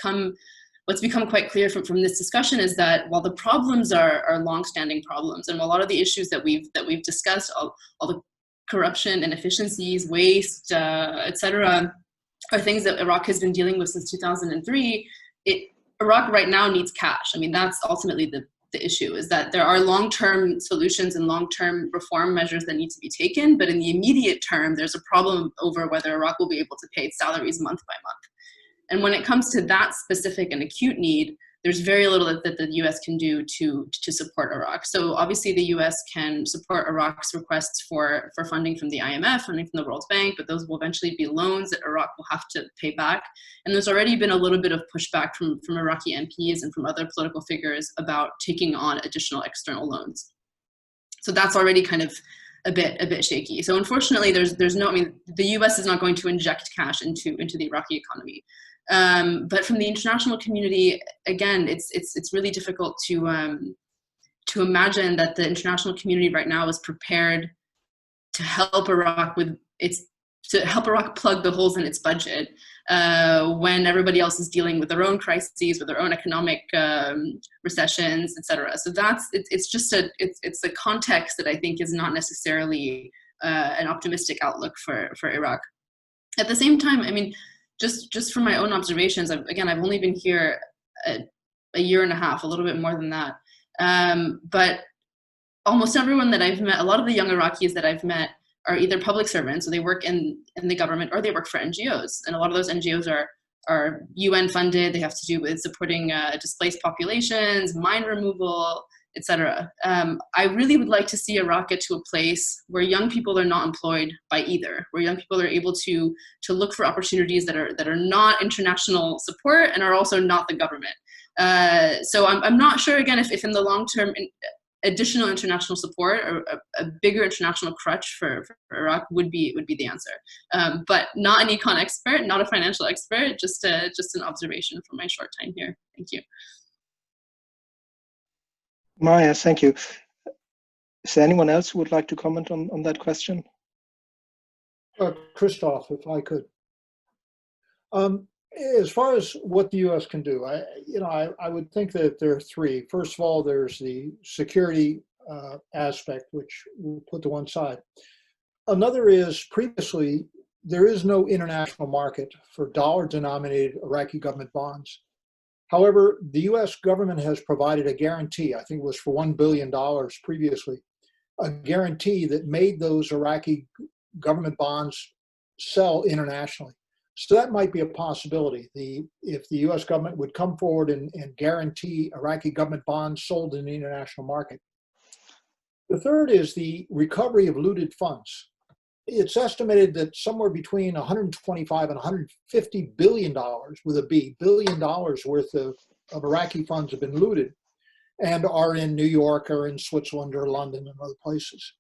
become quite clear from this discussion is that while the problems are long-standing problems, and a lot of the issues that we've discussed, all the corruption, inefficiencies, waste, etc., are things that Iraq has been dealing with since 2003. Iraq right now needs cash. I mean, that's ultimately the issue, is that there are long-term solutions and long-term reform measures that need to be taken, but in the immediate term, there's a problem over whether Iraq will be able to pay its salaries month by month. And when it comes to that specific and acute need, there's very little that the US can do to support Iraq. So obviously the US can support Iraq's requests for funding from the IMF, funding from the World Bank, but those will eventually be loans that Iraq will have to pay back. And there's already been a little bit of pushback from Iraqi MPs and from other political figures about taking on additional external loans. So that's already kind of a bit shaky. So unfortunately, there's no, I mean, the US is not going to inject cash into the Iraqi economy. But from the international community, again, it's really difficult to imagine that the international community right now is prepared to help Iraq plug the holes in its budget when everybody else is dealing with their own crises, with their own economic recessions, etc. So it's a context that I think is not necessarily an optimistic outlook for Iraq. At the same time, I mean, just from my own observations, I've only been here a year and a half, a little bit more than that. But almost everyone that I've met, a lot of the young Iraqis that I've met are either public servants, so they work in the government, or they work for NGOs. And a lot of those NGOs are UN funded. They have to do with supporting displaced populations, mine removal, etc. I really would like to see Iraq get to a place where young people are not employed by either, where young people are able to look for opportunities that are not international support and are also not the government. So I'm not sure, again, if in the long term, additional international support or a bigger international crutch for Iraq would be the answer. But not an econ expert, not a financial expert, just an observation from my short time here. Thank you. Maya, thank you. Is there anyone else who would like to comment on that question? Christoph, if I could. As far as what the U.S. can do, I would think that there are three. First of all, there's the security aspect, which we'll put to one side. Another is previously, there is no international market for dollar-denominated Iraqi government bonds. However, the U.S. government has provided a guarantee, I think it was for $1 billion previously, a guarantee that made those Iraqi government bonds sell internationally. So that might be a possibility. If the U.S. government would come forward and guarantee Iraqi government bonds sold in the international market. The third is the recovery of looted funds. It's estimated that somewhere between 125 and 150 billion dollars, with a B, billion dollars worth of Iraqi funds have been looted and are in New York or in Switzerland or London and other places.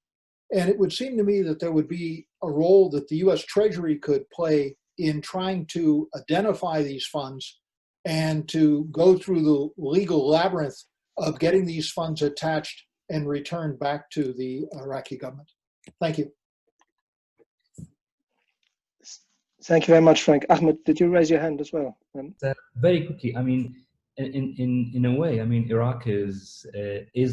And it would seem to me that there would be a role that the U.S. Treasury could play in trying to identify these funds and to go through the legal labyrinth of getting these funds attached and returned back to the Iraqi government. Thank you. Thank you very much, Frank. Ahmed, did you raise your hand as well? Very quickly, I mean, in a way, I mean, Iraq is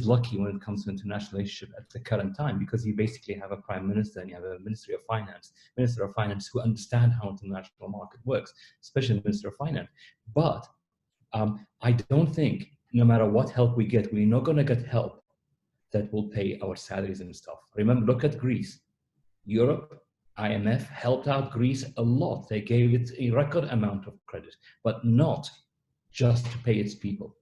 lucky when it comes to international relationship at the current time, because you basically have a prime minister and you have a minister of finance who understand how international market works, especially the minister of finance. But I don't think, no matter what help we get, we're not going to get help that will pay our salaries and stuff. Remember, look at Greece. Europe, IMF helped out Greece a lot. They gave it a record amount of credit, but not just to pay its people.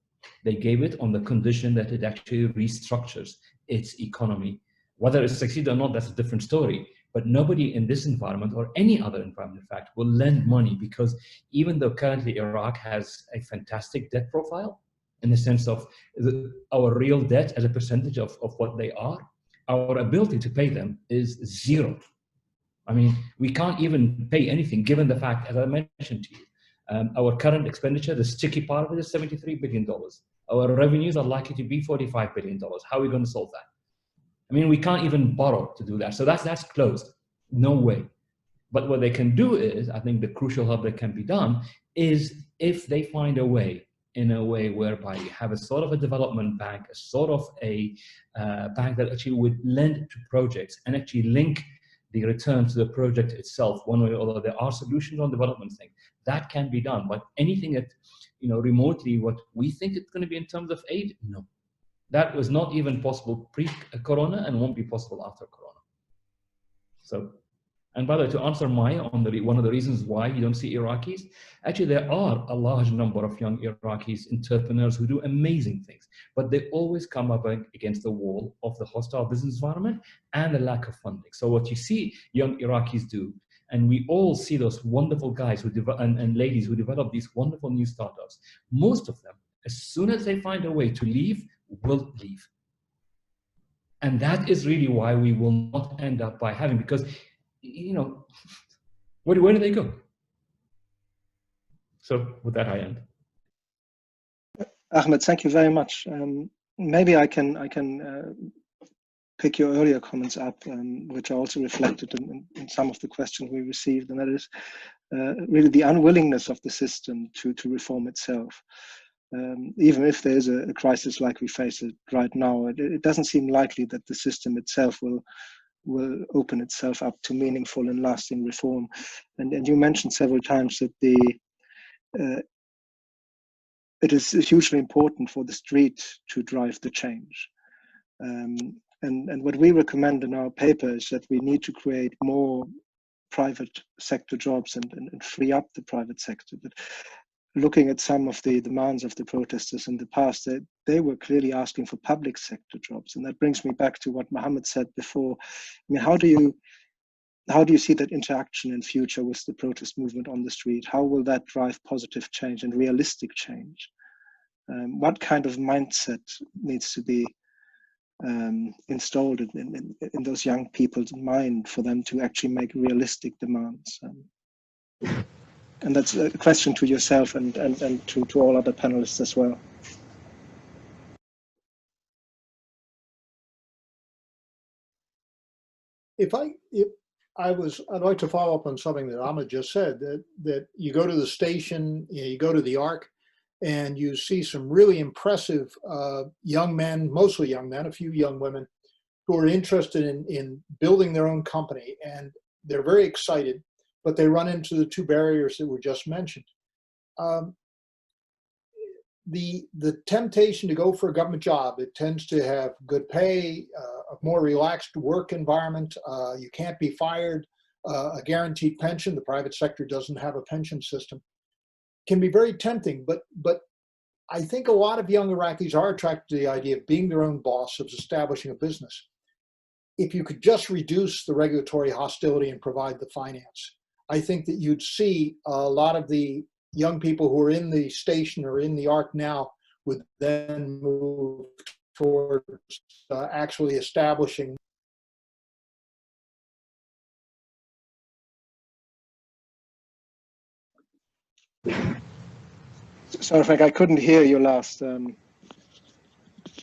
They gave it on the condition that it actually restructures its economy. Whether it succeeds or not, that's a different story. But nobody in this environment or any other environment, in fact, will lend money, because even though currently Iraq has a fantastic debt profile, in the sense of our real debt as a percentage of what they are, our ability to pay them is zero. I mean, we can't even pay anything, given the fact, as I mentioned to you, our current expenditure, the sticky part of it is $73 billion. Our revenues are likely to be $45 billion. How are we going to solve that? I mean, we can't even borrow to do that. So that's closed. No way. But what they can do is, I think the crucial help that can be done is if they find a way, in a way whereby you have a sort of a development bank, a sort of a bank that actually would lend to projects and actually link the return to the project itself, one way or other. There are solutions on development things that can be done, but anything that, remotely what we think it's going to be in terms of aid, no. That was not even possible pre-corona and won't be possible after corona. So, and by the way, to answer Maya on one of the reasons why you don't see Iraqis, actually there are a large number of young Iraqis entrepreneurs who do amazing things, but they always come up against the wall of the hostile business environment and the lack of funding. So what you see young Iraqis do, and we all see those wonderful guys and ladies who develop these wonderful new startups, most of them, as soon as they find a way to leave, will leave. And that is really why we will not end up by having, because where do they go? So with that, I end. Ahmed, thank you very much. Maybe I can pick your earlier comments up, which are also reflected in some of the questions we received, and that is really the unwillingness of the system to reform itself. Even if there is a crisis like we face it right now, it doesn't seem likely that the system itself will open itself up to meaningful and lasting reform. And you mentioned several times that it is hugely important for the street to drive the change. And what we recommend in our paper is that we need to create more private sector jobs and free up the private sector. But looking at some of the demands of the protesters in the past, they were clearly asking for public sector jobs. And that brings me back to what Mohammad said before. I mean, how do you see that interaction in future with the protest movement on the street? How will that drive positive change and realistic change? What kind of mindset needs to be installed in those young people's mind for them to actually make realistic demands? And that's a question to yourself and to all other panelists as well. I'd like to follow up on something that Ahmed just said, that you go to the station, you go to the Ark, and you see some really impressive young men, mostly young men, a few young women, who are interested in building their own company. And they're very excited, but they run into the two barriers that were just mentioned. The temptation to go for a government job, it tends to have good pay, a more relaxed work environment. You can't be fired, a guaranteed pension. The private sector doesn't have a pension system. Can be very tempting, but I think a lot of young Iraqis are attracted to the idea of being their own boss, of establishing a business. If you could just reduce the regulatory hostility and provide the finance, I think that you'd see a lot of the young people who are in the station or in the Ark now would then move towards actually establishing. Sorry, Frank, I couldn't hear your last, the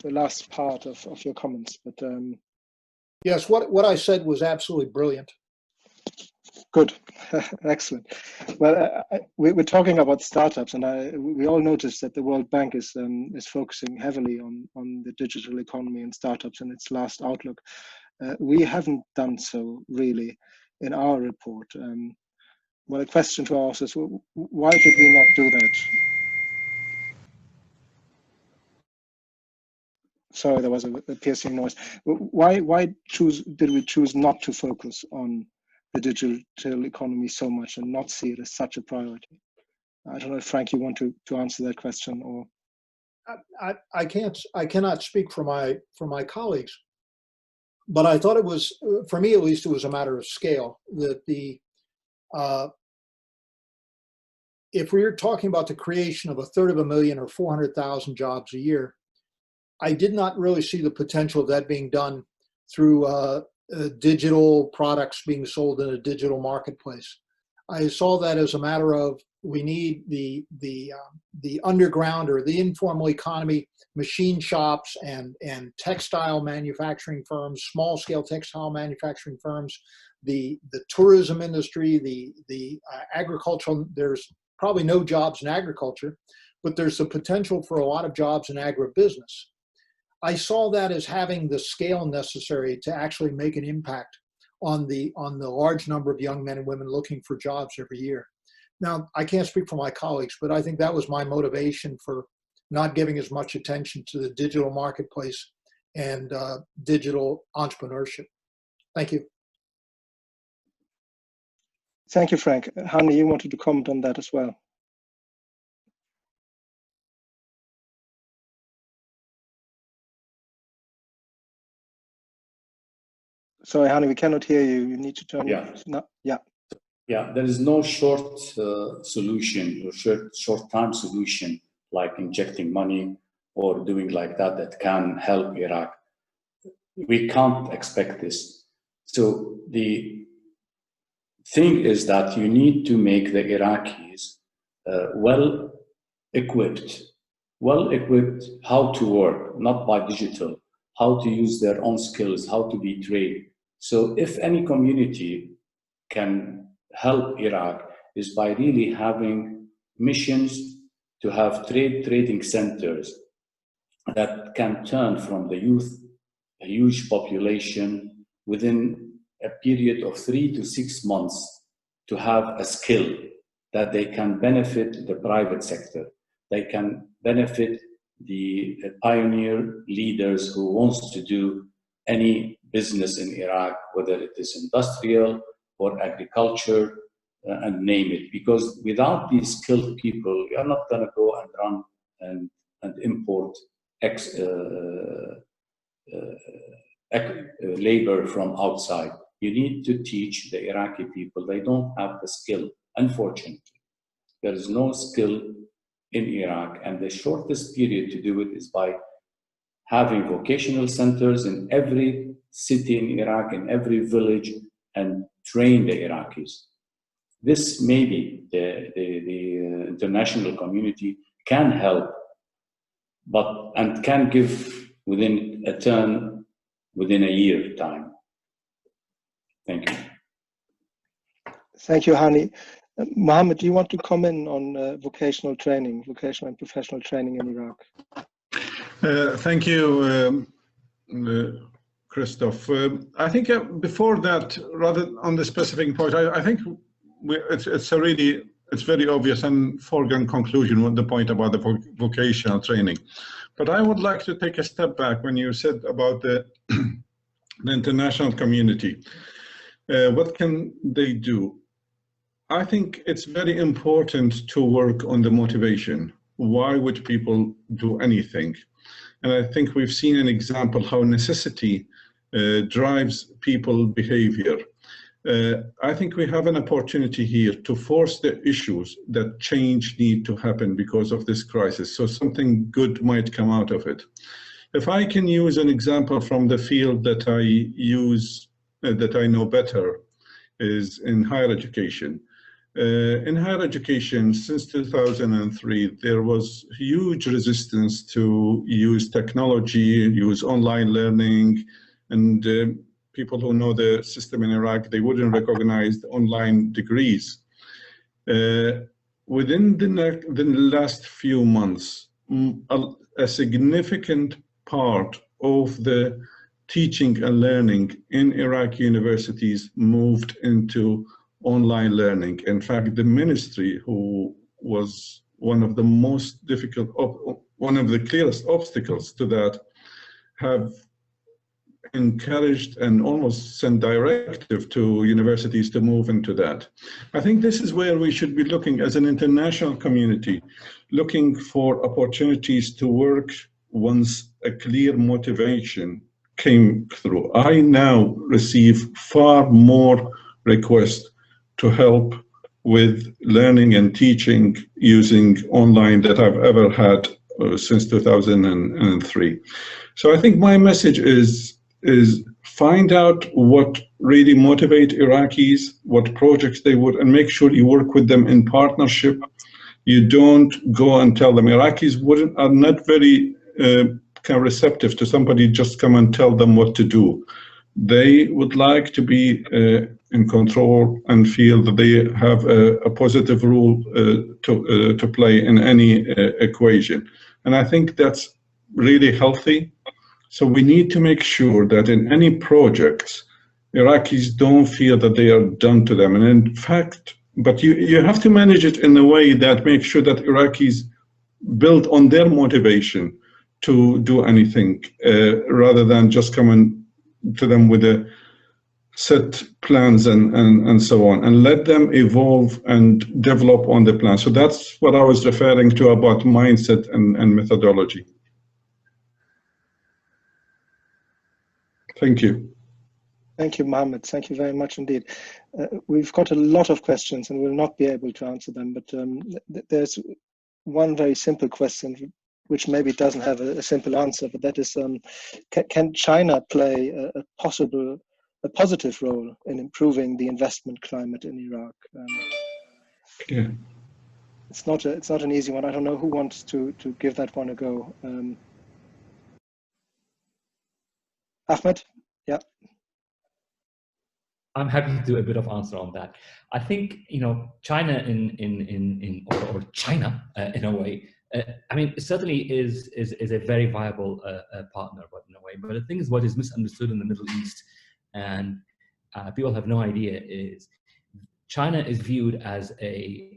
last part of your comments, but. Yes, what I said was absolutely brilliant. Good, excellent. Well, we're talking about startups, and we all noticed that the World Bank is focusing heavily on the digital economy and startups in its last outlook. We haven't done so really in our report. Well, a question to us is, why did we not do that? Sorry, there was a piercing noise. Why did we choose not to focus on the digital economy so much and not see it as such a priority? I don't know if Frank, you want to answer that question, or I cannot speak for my colleagues, but I thought it was, for me at least, it was a matter of scale. That if we're talking about the creation of 1/3 or 400,000 jobs a year, I did not really see the potential of that being done through digital products being sold in a digital marketplace. I saw that as a matter of, we need the underground or the informal economy, machine shops and textile manufacturing firms, small scale textile manufacturing firms, the tourism industry, the agricultural. There's probably no jobs in agriculture, but there's the potential for a lot of jobs in agribusiness. I saw that as having the scale necessary to actually make an impact on the large number of young men and women looking for jobs every year. Now, I can't speak for my colleagues, but I think that was my motivation for not giving as much attention to the digital marketplace and digital entrepreneurship. Thank you. Thank you, Frank. Hani, you wanted to comment on that as well. Sorry, Hani, we cannot hear you. You need to turn. Yeah, there is no short solution or short time solution like injecting money or doing like that can help Iraq. We can't expect this. So the thing is that you need to make the Iraqis well equipped how to work, not by digital, how to use their own skills, how to be trained. So if any community can help Iraq is by really having missions to have trading centers that can turn from the youth, a huge population, within a period of 3 to 6 months to have a skill that they can benefit the private sector. They can benefit the pioneer leaders who wants to do any business in Iraq, whether it is industrial or agriculture, and name it. Because without these skilled people, you are not going to go and run and import labor from outside. You need to teach the Iraqi people. They don't have the skill, unfortunately. There is no skill in Iraq, and the shortest period to do it is by having vocational centers in every city in Iraq, in every village, and train the Iraqis. This maybe the international community can help, and can give within a turn, within a year time. Thank you. Thank you, Hani. Mohammad, do you want to comment on vocational and professional training in Iraq? Thank you, Christoph. I think before that, rather on the specific point, I think it's very obvious and foregone conclusion with the point about the vocational training. But I would like to take a step back when you said about the international community. What can they do? I think it's very important to work on the motivation. Why would people do anything? And I think we've seen an example how necessity drives people behavior. I think we have an opportunity here to force the issues that change need to happen because of this crisis. So something good might come out of it. If I can use an example from the field that I use, that I know better, is in higher education. In higher education, since 2003, there was huge resistance to use technology, use online learning, and people who know the system in Iraq, they wouldn't recognize the online degrees. Within the last few months, a significant part of the teaching and learning in Iraqi universities moved into online learning. In fact, the ministry, who was one of the most difficult, one of the clearest obstacles to that, have encouraged and almost sent directive to universities to move into that. I think this is where we should be looking as an international community, looking for opportunities to work once a clear motivation came through. I now receive far more requests to help with learning and teaching using online that I've ever had since 2003. So I think my message is find out what really motivate Iraqis, what projects they would, and make sure you work with them in partnership. You don't go and tell them. Iraqis are not very kind of receptive to somebody just come and tell them what to do. They would like to be in control and feel that they have a positive role to play in any equation. And I think that's really healthy. So we need to make sure that in any projects, Iraqis don't feel that they are done to them. And in fact, but you have to manage it in a way that makes sure that Iraqis build on their motivation to do anything, rather than just coming to them with a set plans and so on, and let them evolve and develop on the plan. So that's what I was referring to about mindset and methodology. Thank you. Thank you, Mohammad. Thank you very much indeed. We've got a lot of questions and we'll not be able to answer them, but there's one very simple question which maybe doesn't have a simple answer, but that is, can China play a positive role in improving the investment climate in Iraq? Yeah. It's not an easy one. I don't know who wants to give that one a go. Ahmed, yeah. I'm happy to do a bit of answer on that. I think, China or China in a way. I mean, it certainly is a very viable partner, but in a way. But the thing is, what is misunderstood in the Middle East, and people have no idea, is China is viewed as a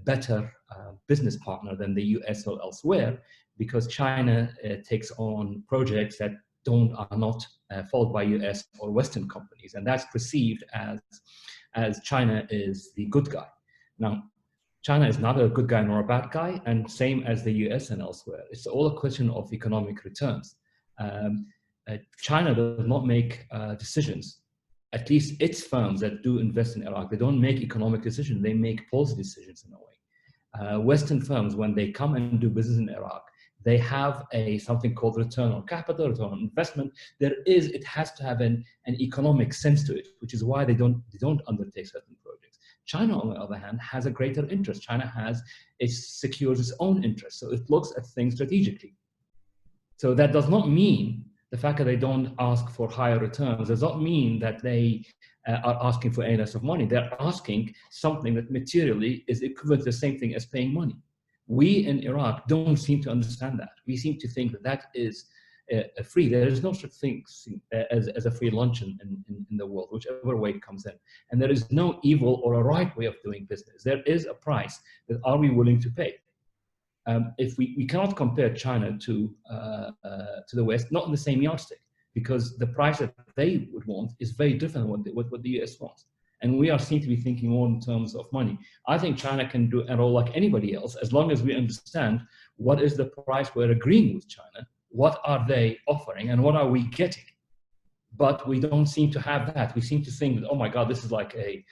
better business partner than the US or elsewhere, because China takes on projects that are not followed by US or Western companies, and that's perceived as China is the good guy. Now, China is not a good guy nor a bad guy, and same as the US and elsewhere. It's all a question of economic returns. China does not make decisions, at least its firms that do invest in Iraq, they don't make economic decisions, they make policy decisions in a way. Western firms, when they come and do business in Iraq, they have something called return on capital, return on investment. It has to have an economic sense to it, which is why they don't undertake certain projects. China, on the other hand, has a greater interest. China secures its own interest, so it looks at things strategically. So that does not mean The fact that they don't ask for higher returns does not mean that they are asking for any less of money. They're asking something that materially is equivalent to the same thing as paying money. We in Iraq don't seem to understand that. We seem to think that that is free. There is no such thing as a free lunch in the world, whichever way it comes in. And there is no evil or a right way of doing business. There is a price that are we willing to pay. If we cannot compare China to the West, not in the same yardstick, because the price that they would want is very different than what the US wants. And we seem to be thinking more in terms of money. I think China can do a role like anybody else, as long as we understand what is the price we're agreeing with China, what are they offering, and what are we getting. But we don't seem to have that. We seem to think that, oh my God, this is like a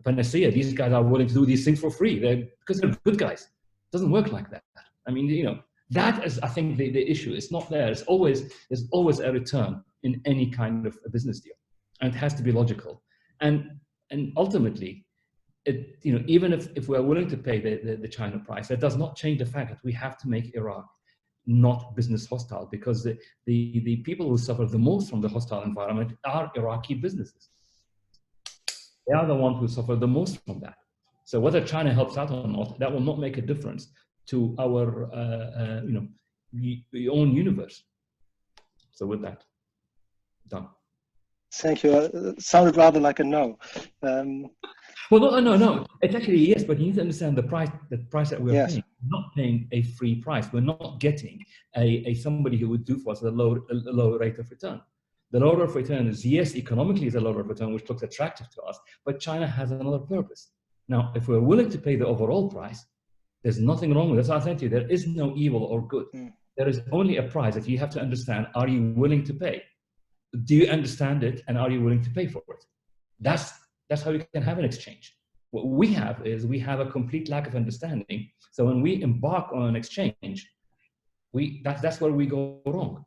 panacea. These guys are willing to do these things for free because they're good guys. It doesn't work like that. I mean, that is, I think, the issue. It's not there. There's always a return in any kind of a business deal, and it has to be logical. And ultimately, even if we're willing to pay the China price, that does not change the fact that we have to make Iraq not business hostile, because the people who suffer the most from the hostile environment are Iraqi businesses. They are the ones who suffer the most from that. So whether China helps out or not, that will not make a difference to our own universe. So with that, done. Thank you. It sounded rather like a no. Well, no. It's actually yes, but you need to understand the price that we're paying. We're not paying a free price. We're not getting a somebody who would do for us a low rate of return. The low rate of return is, yes, economically is a low rate of return, which looks attractive to us, but China has another purpose. Now, if we're willing to pay the overall price, there's nothing wrong with it. That's what I said to you. There is no evil or good. There is only a price that you have to understand. Are you willing to pay? Do you understand it, and are you willing to pay for it? That's how you can have an exchange. What we have is a complete lack of understanding. So when we embark on an exchange, that's where we go wrong.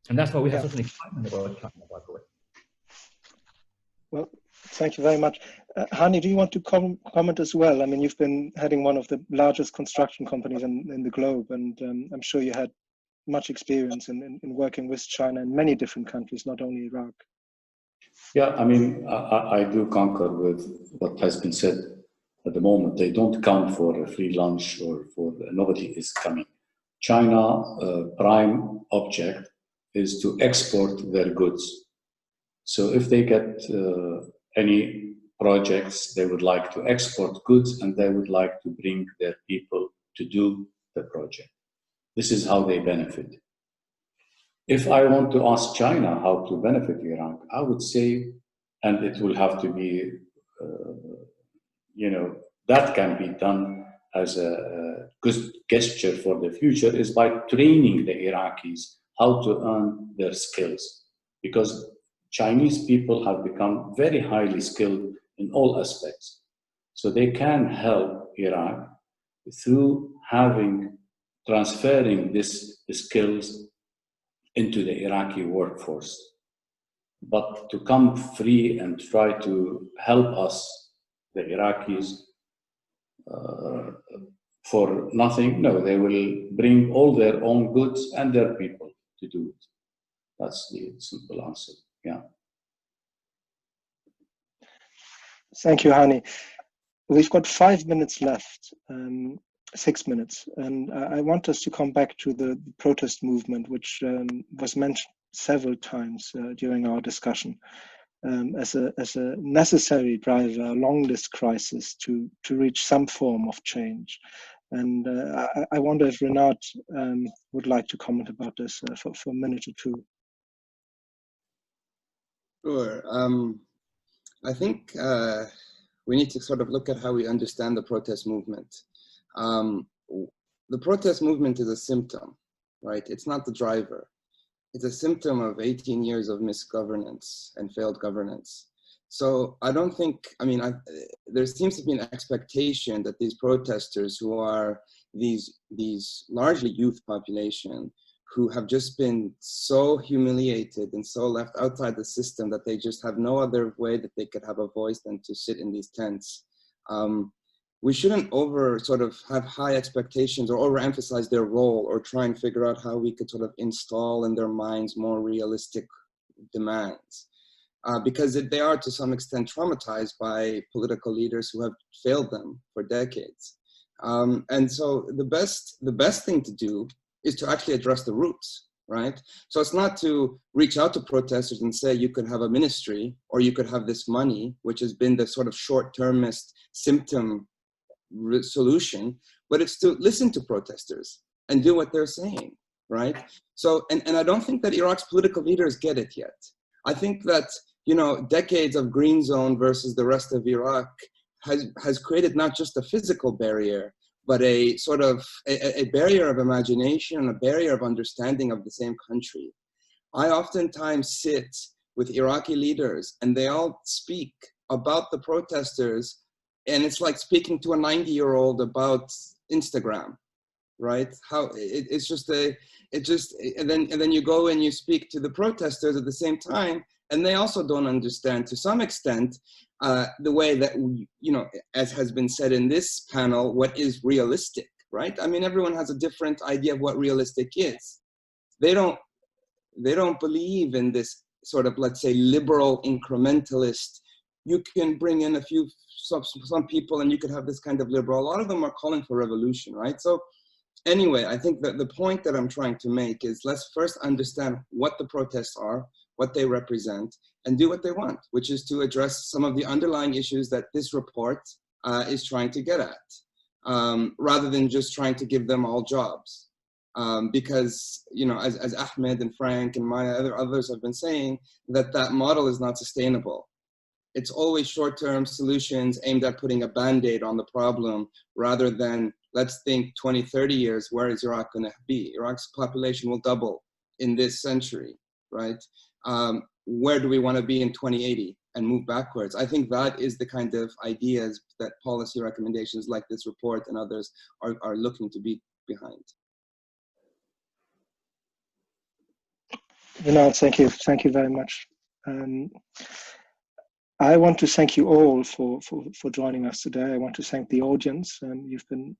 And that's why we have such an excitement about China, by the way. Well, thank you very much. Hani, do you want to comment as well? I mean, you've been heading one of the largest construction companies in the globe, and I'm sure you had much experience in working with China in many different countries, not only Iraq. Yeah, I mean, I do concur with what has been said at the moment. They don't come for a free lunch or nobody is coming. China prime object is to export their goods. So if they get any projects, they would like to export goods, and they would like to bring their people to do the project. This is how they benefit. If I want to ask China how to benefit Iraq, I would say, and it will have to be, that can be done as a good gesture for the future, is by training the Iraqis how to earn their skills. Because Chinese people have become very highly skilled in all aspects. So they can help Iraq through transferring these skills into the Iraqi workforce. But to come free and try to help us, the Iraqis, for nothing, no, they will bring all their own goods and their people to do it. That's the simple answer, yeah. Thank you, Hani. We've got 5 minutes left, 6 minutes, and I want us to come back to the protest movement, which was mentioned several times during our discussion as a necessary driver along this crisis to reach some form of change. And I wonder if Renat would like to comment about this for a minute or two. Sure. I think we need to sort of look at how we understand the protest movement. The protest movement is a symptom, right? It's not the driver. It's a symptom of 18 years of misgovernance and failed governance. So I don't think, there seems to be an expectation that these protesters, who are these largely youth population, who have just been so humiliated and so left outside the system that they just have no other way that they could have a voice than to sit in these tents. we shouldn't sort of have high expectations or overemphasize their role or try and figure out how we could sort of install in their minds more realistic demands. Because they are to some extent traumatized by political leaders who have failed them for decades. And so the best thing to do is to actually address the roots, right? So it's not to reach out to protesters and say you could have a ministry or you could have this money, which has been the sort of short-termist symptom solution, but it's to listen to protesters and do what they're saying, right? So, and I don't think that Iraq's political leaders get it yet. I think that, you know, decades of green zone versus the rest of Iraq has created not just a physical barrier, but a sort of a barrier of imagination and a barrier of understanding of the same country. I oftentimes sit with Iraqi leaders and they all speak about the protesters, and it's like speaking to a 90-year-old about Instagram, right? How it's just and then you go and you speak to the protesters at the same time, and they also don't understand to some extent the way that, you know, as has been said in this panel, what is realistic, right? I mean, everyone has a different idea of what realistic is. They don't believe in this sort of, let's say, liberal incrementalist. You can bring in some people and you could have this kind of liberal. A lot of them are calling for revolution, right? So anyway, I think that the point that I'm trying to make is let's first understand what the protests are, what they represent, and do what they want, which is to address some of the underlying issues that this report is trying to get at, rather than just trying to give them all jobs. Because, you know, as Ahmed and Frank and Maya, others have been saying, that model is not sustainable. It's always short-term solutions aimed at putting a Band-Aid on the problem, rather than let's think 20, 30 years, where is Iraq going to be? Iraq's population will double in this century, right? Where do we want to be in 2080 and move backwards? I think that is the kind of ideas that policy recommendations like this report and others are looking to be behind. Vinod, thank you. Thank you very much. I want to thank you all for joining us today. I want to thank the audience. You've been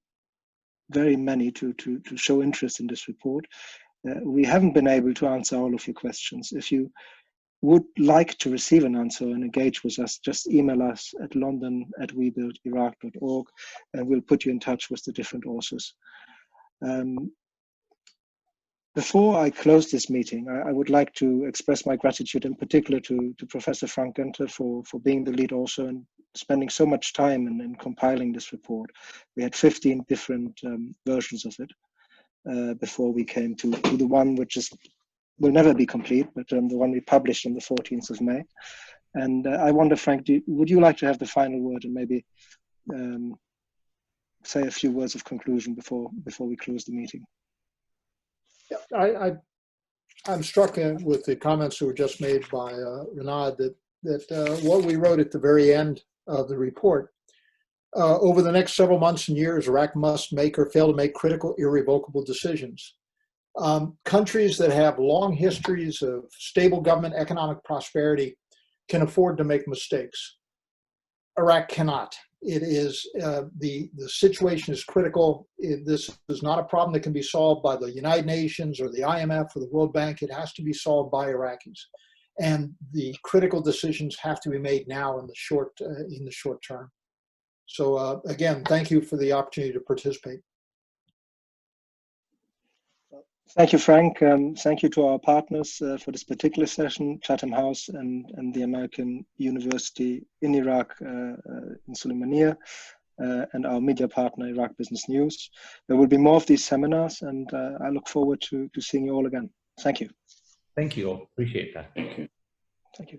very many to show interest in this report. We haven't been able to answer all of your questions. If you would like to receive an answer and engage with us, just email us at london@webuildiraq.org and we'll put you in touch with the different authors. Before I close this meeting, I would like to express my gratitude in particular to Professor Frank Günther for being the lead author and spending so much time in compiling this report. We had 15 different versions of it before we came to the one which will never be complete, but the one we published on the 14th of May. And I wonder, Frank, would you like to have the final word and maybe say a few words of conclusion before we close the meeting? Yeah, I'm struck with the comments that were just made by Renad that what we wrote at the very end of the report, over the next several months and years, Iraq must make or fail to make critical, irrevocable decisions. Countries that have long histories of stable government, economic prosperity can afford to make mistakes. Iraq cannot. It is, the situation is critical. This is not a problem that can be solved by the United Nations or the IMF or the World Bank. It has to be solved by Iraqis. And the critical decisions have to be made now in the short term. So again, thank you for the opportunity to participate. Thank you, Frank. Thank you to our partners for this particular session, Chatham House and the American University in Iraq in Sulaymaniyah, and our media partner, Iraq Business News. There will be more of these seminars, and I look forward to seeing you all again. Thank you. Thank you all. Appreciate that. Thank you. Thank you.